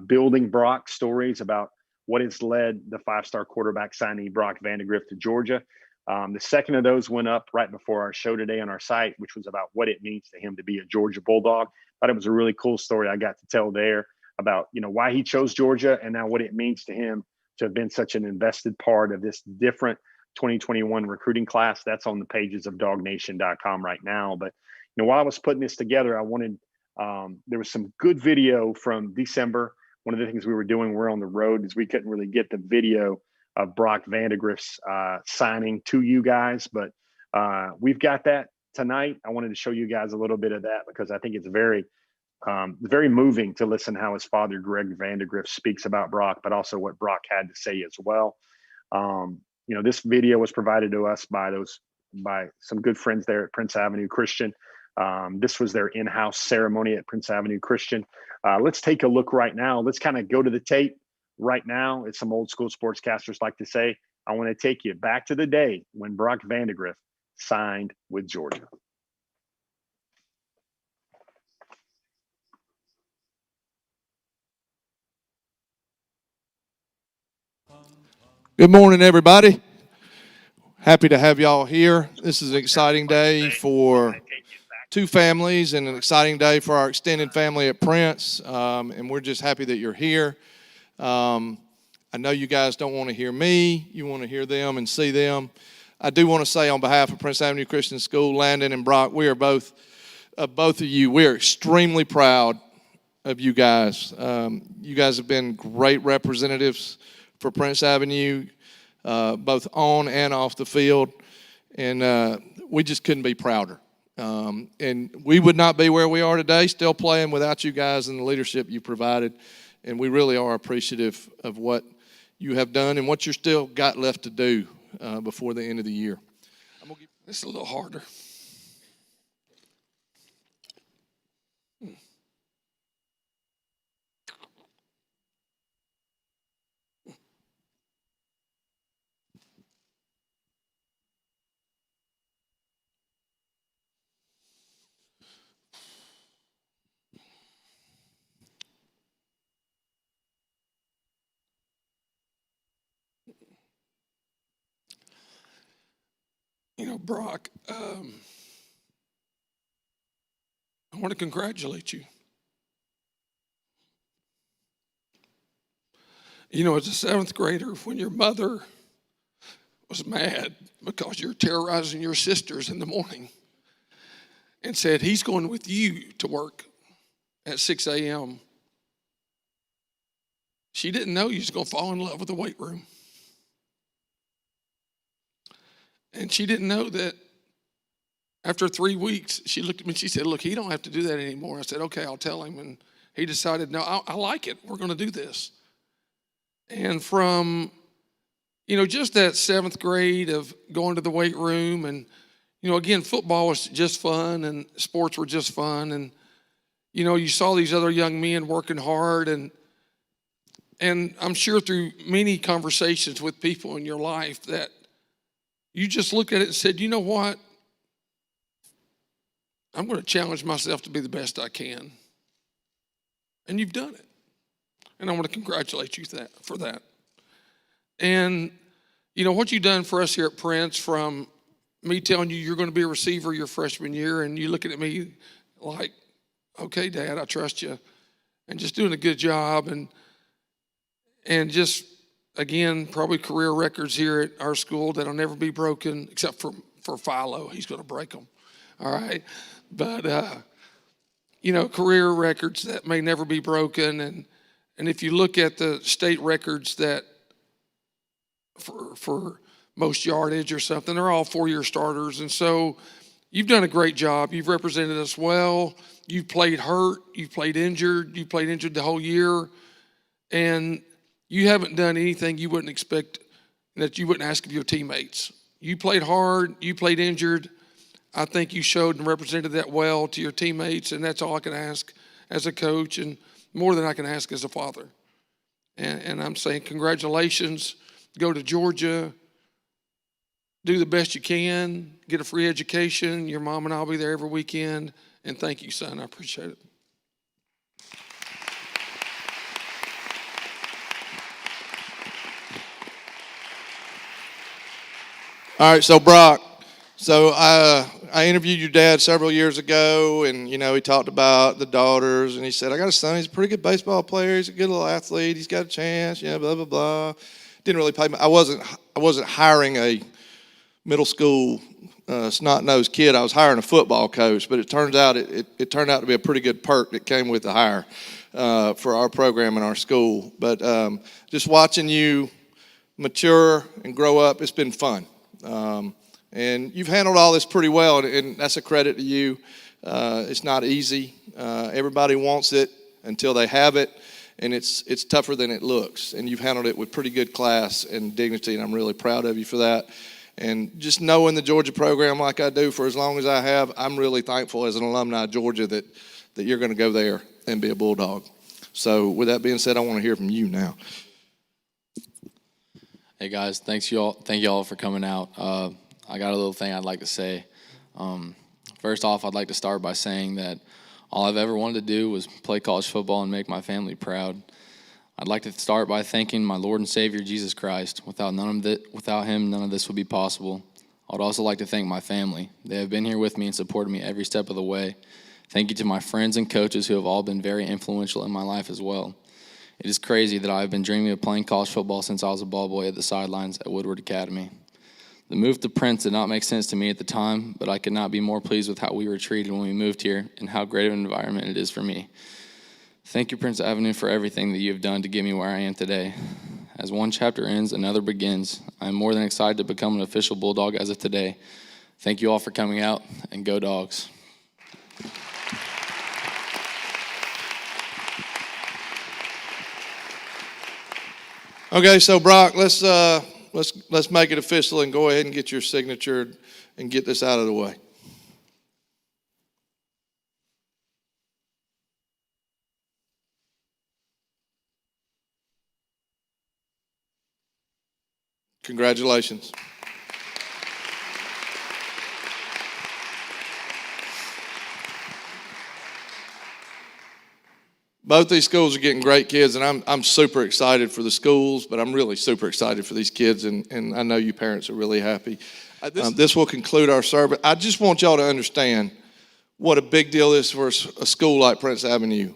building Brock stories about what has led the 5-star quarterback signee Brock Vandagriff to Georgia. The second of those went up right before our show today on our site, which was about what it means to him to be a Georgia Bulldog. But it was a really cool story I got to tell there about, why he chose Georgia and now what it means to him to have been such an invested part of this different 2021 recruiting class. That's on the pages of DawgNation.com right now. But, while I was putting this together, I wanted, there was some good video from December. One of the things we were doing, we're on the road, is we couldn't really get the video of Brock Vandagriff's signing to you guys, but we've got that tonight. I wanted to show you guys a little bit of that because I think it's very moving to listen how his father, Greg Vandagriff, speaks about Brock, but also what Brock had to say as well. This video was provided to us by some good friends there at Prince Avenue Christian. This was their in-house ceremony at Prince Avenue Christian. Let's take a look right now. Let's kind of go to the tape right now. As some old school sportscasters like to say, I want to take you back to the day when Brock Vandagriff signed with Georgia. Good morning, everybody. Happy to have y'all here. This is an exciting day for two families and an exciting day for our extended family at Prince, and we're just happy that you're here. I know you guys don't want to hear me. You want to hear them and see them. I do want to say on behalf of Prince Avenue Christian School, Landon and Brock, we are both of you, we're extremely proud of you guys. You guys have been great representatives for Prince Avenue, both on and off the field, and we just couldn't be prouder. And we would not be where we are today, still playing, without you guys and the leadership you provided. And we really are appreciative of what you have done and what you're still got left to do before the end of the year. This is a little harder. Brock, I want to congratulate you. As a seventh grader, when your mother was mad because you're terrorizing your sisters in the morning and said, he's going with you to work at 6 a.m., she didn't know you was going to fall in love with the weight room. And she didn't know that after 3 weeks, she looked at me and she said, look, he don't have to do that anymore. I said, okay, I'll tell him. And he decided, no, I like it. We're going to do this. And from, just that seventh grade of going to the weight room and, again, football was just fun and sports were just fun. And, you saw these other young men working hard. And I'm sure through many conversations with people in your life that you just looked at it and said, you know what? I'm going to challenge myself to be the best I can. And you've done it. And I want to congratulate you for that. And, what you've done for us here at Prince, from me telling you you're going to be a receiver your freshman year, and you looking at me like, okay, Dad, I trust you, and just doing a good job, and just, again, probably career records here at our school that'll never be broken, except for Philo. He's going to break them, all right? But, career records that may never be broken, and if you look at the state records that for most yardage or something, they're all four-year starters. And so you've done a great job. You've represented us well. You've played hurt. You've played injured. You played injured the whole year. And you haven't done anything you wouldn't expect, that you wouldn't ask of your teammates. You played hard. You played injured. I think you showed and represented that well to your teammates, and that's all I can ask as a coach, and more than I can ask as a father. And I'm saying congratulations. Go to Georgia. Do the best you can. Get a free education. Your mom and I will be there every weekend. And thank you, son. I appreciate it. All right, so Brock, I interviewed your dad several years ago, and, he talked about the daughters, and he said, I got a son, he's a pretty good baseball player, he's a good little athlete, he's got a chance, blah, blah, blah. Didn't really pay me. I wasn't hiring a middle school snot-nosed kid. I was hiring a football coach, but it turns out it turned out to be a pretty good perk that came with the hire for our program in our school. But just watching you mature and grow up, it's been fun. And you've handled all this pretty well, and that's a credit to you. It's not easy. Everybody wants it until they have it, and it's tougher than it looks. And you've handled it with pretty good class and dignity, and I'm really proud of you for that. And just knowing the Georgia program like I do for as long as I have, I'm really thankful as an alumni of Georgia that you're going to go there and be a Bulldog. So with that being said, I want to hear from you now. Hey guys, thank you all for coming out. I got a little thing I'd like to say. First off, I'd like to start by saying that all I've ever wanted to do was play college football and make my family proud. I'd like to start by thanking my Lord and Savior, Jesus Christ. Without him, none of this would be possible. I would also like to thank my family. They have been here with me and supported me every step of the way. Thank you to my friends and coaches who have all been very influential in my life as well. It is crazy that I've been dreaming of playing college football since I was a ball boy at the sidelines at Woodward Academy. The move to Prince did not make sense to me at the time, but I could not be more pleased with how we were treated when we moved here and how great of an environment it is for me. Thank you, Prince Avenue, for everything that you have done to get me where I am today. As one chapter ends, another begins. I am more than excited to become an official Bulldog as of today. Thank you all for coming out, and go Dogs. Okay, so Brock, let's make it official and go ahead and get your signature and get this out of the way. Congratulations. Both these schools are getting great kids, and I'm super excited for the schools, but I'm really super excited for these kids, and I know you parents are really happy. This will conclude our service. I just want y'all to understand what a big deal is for a school like Prince Avenue.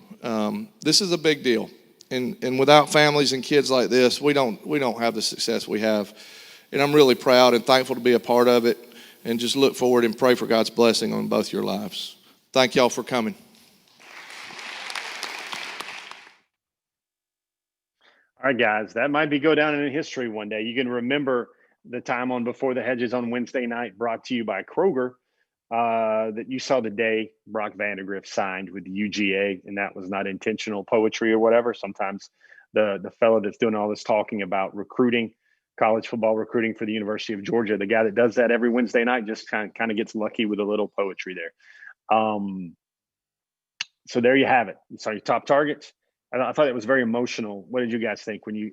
This is a big deal, and without families and kids like this, we don't have the success we have. And I'm really proud and thankful to be a part of it, and just look forward and pray for God's blessing on both your lives. Thank y'all for coming. All right, guys, that might go down in history one day. You can remember the time on Before the Hedges on Wednesday night, brought to you by Kroger, that you saw the day Brock Vandagriff signed with the UGA, and that was not intentional poetry or whatever. Sometimes the fellow that's doing all this talking about recruiting, college football recruiting for the University of Georgia, the guy that does that every Wednesday night, just kind of gets lucky with a little poetry there. So there you have it. You saw your top targets. I thought it was very emotional. What did you guys think when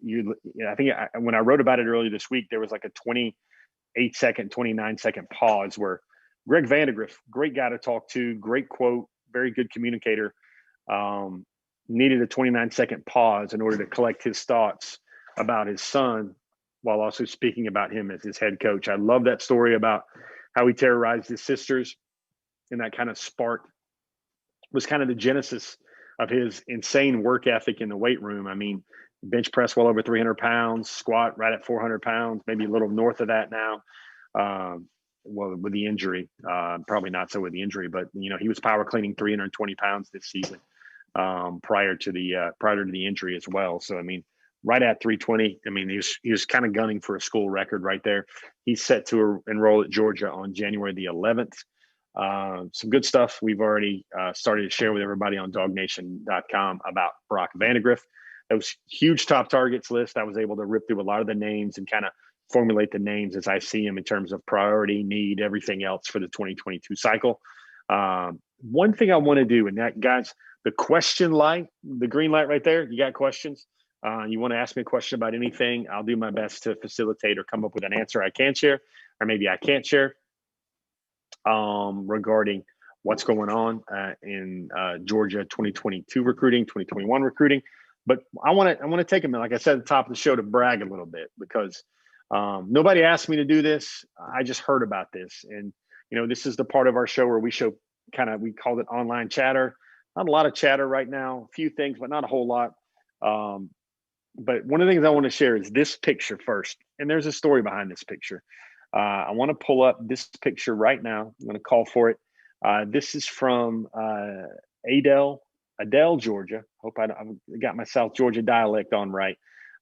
I think when I wrote about it earlier this week, there was like a 28-second, 29-second pause where Greg Vandagriff, great guy to talk to, great quote, very good communicator, needed a 29-second pause in order to collect his thoughts about his son while also speaking about him as his head coach. I love that story about how he terrorized his sisters, and that kind of sparked was kind of the genesis of his insane work ethic in the weight room. I mean, bench press well over 300 pounds, squat right at 400 pounds, maybe a little north of that now. Well, with the injury, probably not so with the injury, but he was power cleaning 320 pounds this season prior to the injury as well. So I mean, right at 320. I mean, he was kind of gunning for a school record right there. He's set to enroll at Georgia on January the 11th. Some good stuff we've already started to share with everybody on DawgNation.com about Brock Vandagriff. Those huge top targets list, I was able to rip through a lot of the names and kind of formulate the names as I see them in terms of priority, need, everything else for the 2022 cycle. One thing I want to do, and that, guys, the question light, the green light right there, you got questions? You want to ask me a question about anything, I'll do my best to facilitate or come up with an answer I can share, or maybe I can't share. Regarding what's going on in Georgia 2022 recruiting, 2021 recruiting. But I want to take a minute, like I said at the top of the show, to brag a little bit, because nobody asked me to do this. I just heard about this. And, this is the part of our show where we called it online chatter. Not a lot of chatter right now, a few things, but not a whole lot. But one of the things I want to share is this picture first. And there's a story behind this picture. I want to pull up this picture right now. I'm going to call for it. This is from Adel, Georgia. Hope I got my South Georgia dialect on right.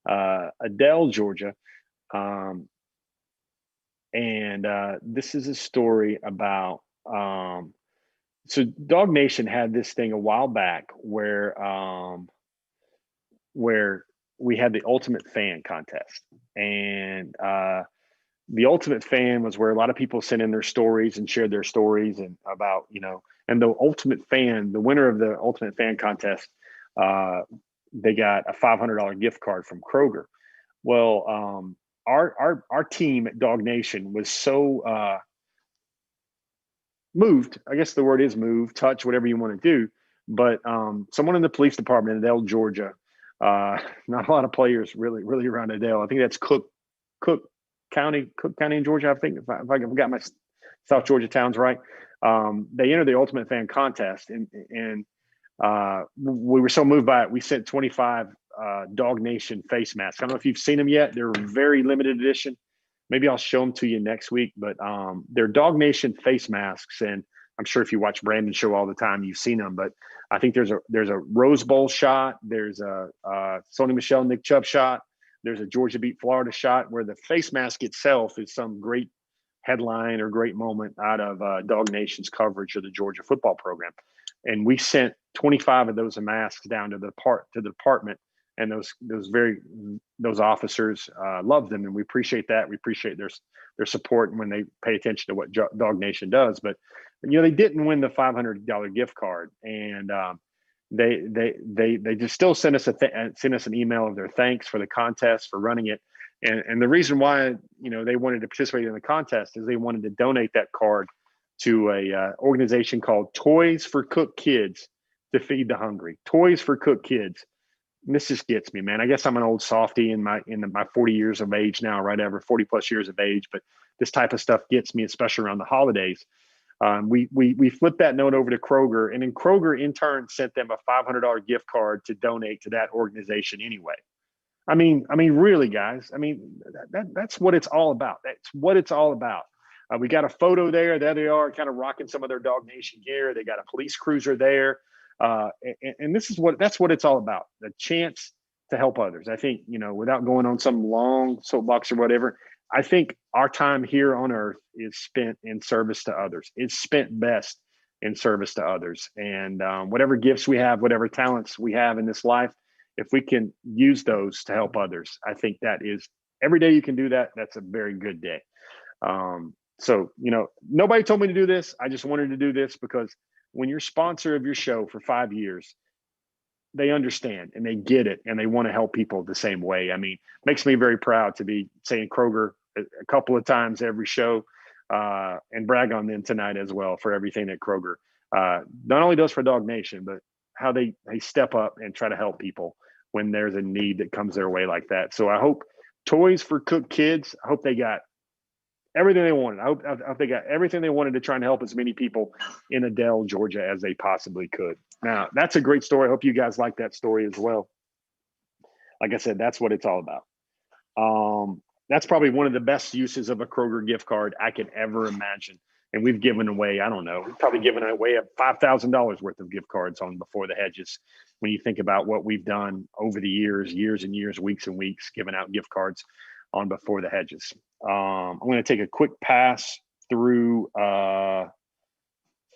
Adel, Georgia. And this is a story about, so Dog Nation had this thing a while back where we had the Ultimate Fan contest. And the Ultimate Fan was where a lot of people sent in their stories and shared their stories and about, and the Ultimate Fan, the winner of the Ultimate Fan contest, they got a $500 gift card from Kroger. Well, our team at Dog Nation was so moved. I guess the word is moved, touch, whatever you want to do. But someone in the police department in Adel, Georgia, not a lot of players really around Adel. I think that's Cook County in Georgia. I think if I got my South Georgia towns right. They entered the Ultimate Fan contest, and we were so moved by it. We sent 25 Dog Nation face masks. I don't know if you've seen them yet. They're very limited edition. Maybe I'll show them to you next week. But they're Dog Nation face masks, and I'm sure if you watch Brandon's show all the time, you've seen them. But I think there's a Rose Bowl shot. There's a Sony Michel, Nick Chubb shot. There's a Georgia beat Florida shot where the face mask itself is some great headline or great moment out of Dog Nation's coverage of the Georgia football program. And we sent 25 of those masks down to the department, and those officers loved them, and we appreciate that. We appreciate their support when they pay attention to what Dog Nation does. But they didn't win the $500 gift card, and they just still send us an email of their thanks for the contest, for running it. And the reason why, they wanted to participate in the contest is they wanted to donate that card to a organization called Toys for Cook Kids to feed the hungry. Toys for cook kids. And this just gets me, man. I guess I'm an old softy in my 40 years of age now, right? Over 40 plus years of age, but this type of stuff gets me, especially around the holidays. We flipped that note over to Kroger, and then Kroger in turn sent them a $500 gift card to donate to that organization anyway. I mean, really, guys. I mean, that's what it's all about. That's what it's all about. We got a photo there. There they are, kind of rocking some of their Dog Nation gear. They got a police cruiser there, and that's what it's all about. The chance to help others. I think, without going on some long soapbox or whatever, I think our time here on earth is spent in service to others. It's spent best in service to others. And whatever gifts we have, whatever talents we have in this life, if we can use those to help others, I think that is every day you can do that. That's a very good day. So, nobody told me to do this. I just wanted to do this because when you're sponsor of your show for 5 years, they understand and they get it and they want to help people the same way. I mean, makes me very proud to be saying Kroger a couple of times every show and brag on them tonight as well for everything that Kroger not only does for Dog Nation, but how they step up and try to help people when there's a need that comes their way like that. So I hope Toys for Cook Kids, I hope they got everything they wanted. I hope they got everything they wanted to try and help as many people in Adele, Georgia as they possibly could. Now, that's a great story. I hope you guys like that story as well. Like I said, that's what it's all about. That's probably one of the best uses of a Kroger gift card I could ever imagine. And we've given away, I don't know, we've probably given away $5,000 worth of gift cards on Before the Hedges. When you think about what we've done over the years and years, weeks and weeks, giving out gift cards on Before the Hedges. I'm going to take a quick pass through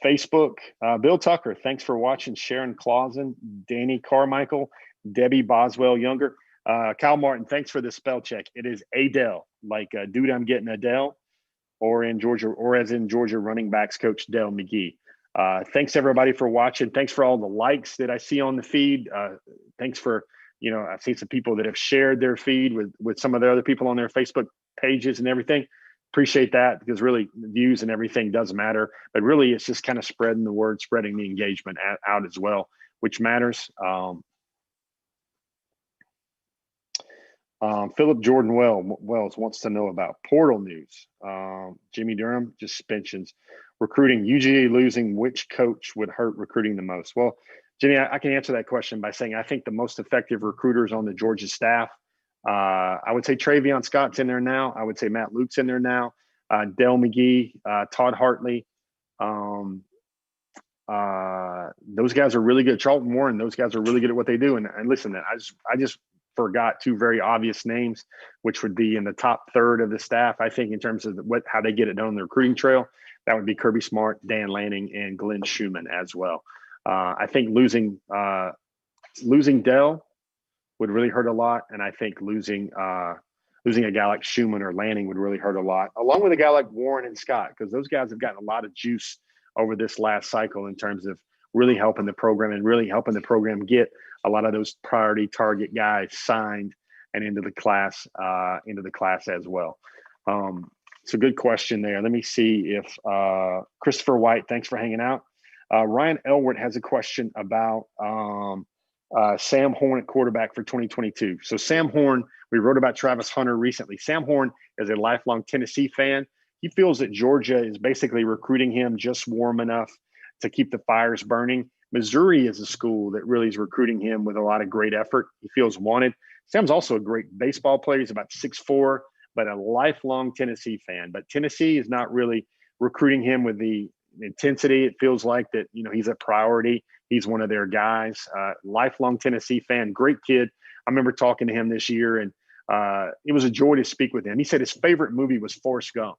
Facebook. Bill Tucker, thanks for watching. Sharon Clausen, Danny Carmichael, Debbie Boswell Younger. Kyle Martin, thanks for the spell check. It is Adele, like dude, I'm getting Adele, or in Georgia, or as in Georgia running backs coach Dell McGee. Thanks everybody for watching. Thanks for all the likes that I see on the feed. Thanks for, I've seen some people that have shared their feed with some of the other people on their Facebook pages and everything. Appreciate that, because really views and everything does matter, but really it's just kind of spreading the word, spreading the engagement out as well, which matters. Philip Jordan Wells wants to know about portal news. Jimmy Durham, suspensions, recruiting, UGA losing, which coach would hurt recruiting the most? Well, Jimmy, I can answer that question by saying I think the most effective recruiters on the Georgia staff, I would say Travion Scott's in there now. I would say Matt Luke's in there now. Dell McGee, Todd Hartley. Those guys are really good. Charlton Warren, those guys are really good at what they do. And listen, I just forgot two very obvious names, which would be in the top third of the staff, I think, in terms of how they get it done on the recruiting trail. That would be Kirby Smart, Dan Lanning, and Glenn Schumann as well. I think losing Dell would really hurt a lot, and I think losing a guy like Schumann or Lanning would really hurt a lot, along with a guy like Warren and Scott, because those guys have gotten a lot of juice over this last cycle in terms of really helping the program and really helping the program get a lot of those priority target guys signed and into the class as well. It's a good question there. Let me see if Christopher White, thanks for hanging out. Ryan Elward has a question about Sam Horn at quarterback for 2022. So Sam Horn, we wrote about Travis Hunter recently. Sam Horn is a lifelong Tennessee fan. He feels that Georgia is basically recruiting him just warm enough to keep the fires burning. Missouri is a school that really is recruiting him with a lot of great effort. He feels wanted. Sam's also a great baseball player. He's about 6'4", but a lifelong Tennessee fan. But Tennessee is not really recruiting him with the intensity. It feels like that, he's a priority. He's one of their guys. Lifelong Tennessee fan, great kid. I remember talking to him this year, and it was a joy to speak with him. He said his favorite movie was Forrest Gump.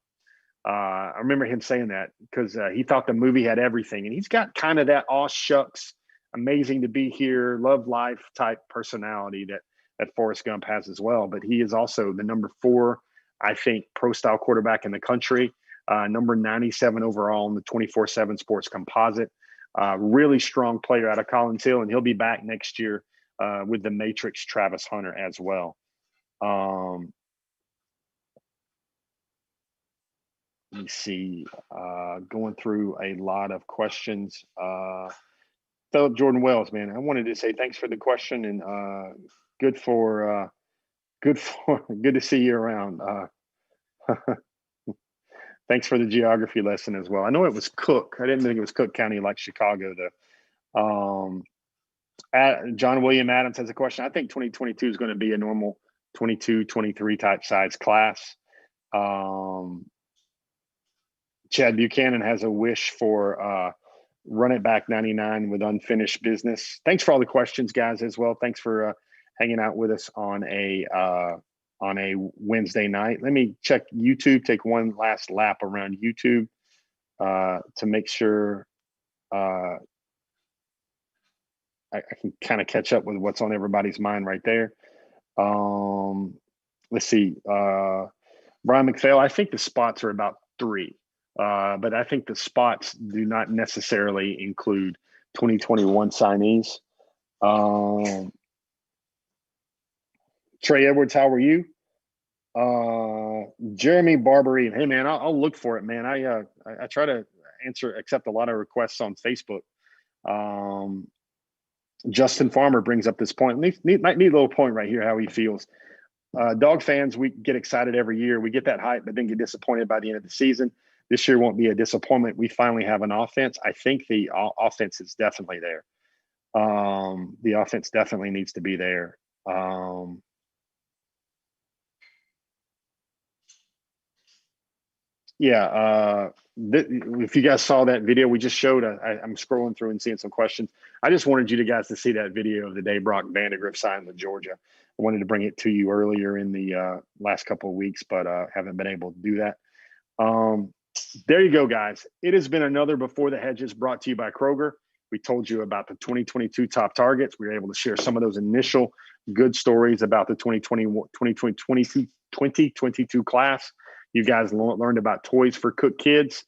I remember him saying that because he thought the movie had everything. And he's got kind of that aw shucks, amazing to be here, love life type personality that Forrest Gump has as well. But he is also the number 4, I think, pro-style quarterback in the country, number 97 overall in the 24/7 Sports Composite. Really strong player out of Collins Hill, and he'll be back next year with the Matrix Travis Hunter as well. Let me see, going through a lot of questions. Philip Jordan Wells, man, I wanted to say thanks for the question and good to see you around. Thanks for the geography lesson as well. I know it was Cook. I didn't think it was Cook County like Chicago, though. John William Adams has a question. I think 2022 is going to be a normal 22, 23 type size class. Chad Buchanan has a wish for run it back 99 with unfinished business. Thanks for all the questions, guys, as well. Thanks for hanging out with us on a Wednesday night. Let me check YouTube, take one last lap around YouTube to make sure I can kind of catch up with what's on everybody's mind right there. Let's see. Brian McPhail, I think the spots are about 3. But I think the spots do not necessarily include 2021 signees. Trey Edwards, how are you? Jeremy Barbary, hey man, I'll look for it, man. I try to accept a lot of requests on Facebook. Justin Farmer brings up this point. Might need a little point right here, how he feels. Dog fans, we get excited every year. We get that hype, but then get disappointed by the end of the season. This year won't be a disappointment. We finally have an offense. I think the offense is definitely there. The offense definitely needs to be there. If you guys saw that video we just showed, I'm scrolling through and seeing some questions. I just wanted you guys to see that video of the day Brock Vandagriff signed with Georgia. I wanted to bring it to you earlier in the last couple of weeks, but haven't been able to do that. There you go, guys. It has been another Before the Hedges brought to you by Kroger. We told you about the 2022 top targets. We were able to share some of those initial good stories about the 2022 class. You guys learned about toys for Cook Kids.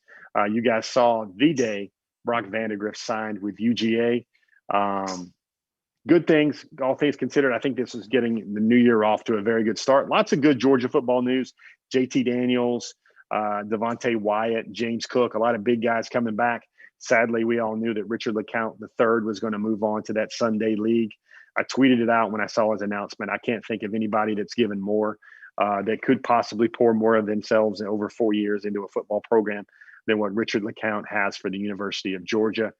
You guys saw the day Brock Vandagriff signed with UGA. Good things, all things considered. I think this is getting the new year off to a very good start. Lots of good Georgia football news. JT Daniels, Devontae Wyatt, James Cook, a lot of big guys coming back. Sadly, we all knew that Richard LeCount III was going to move on to that Sunday league. I tweeted it out when I saw his announcement. I can't think of anybody that's given more that could possibly pour more of themselves in over 4 years into a football program than what Richard LeCount has for the University of Georgia.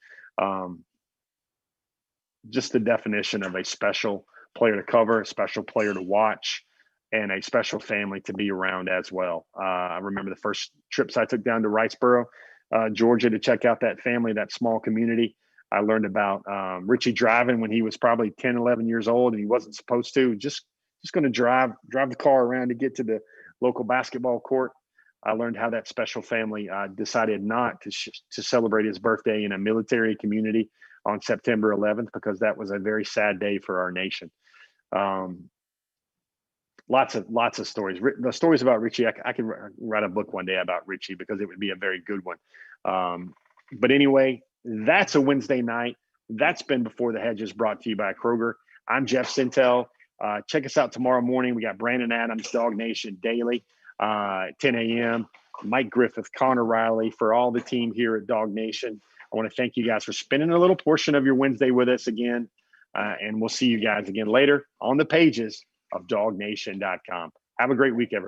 Just the definition of a special player to cover, a special player to watch, and a special family to be around as well. I remember the first trips I took down to Riceboro, Georgia, to check out that family, that small community. I learned about Richie driving when he was probably 10, 11 years old, and he wasn't supposed to. Just going to drive the car around to get to the local basketball court. I learned how that special family decided not to celebrate his birthday in a military community on September 11th, because that was a very sad day for our nation. Lots of stories. The stories about Richie, I could write a book one day about Richie, because it would be a very good one. But anyway, that's a Wednesday night. That's been Before the Hedges, brought to you by Kroger. I'm Jeff Sintel. Check us out tomorrow morning. We got Brandon Adams, Dog Nation Daily, 10 a.m. Mike Griffith, Connor Riley, for all the team here at Dog Nation. I want to thank you guys for spending a little portion of your Wednesday with us again. And we'll see you guys again later on the pages of DawgNation.com. Have a great week, everyone.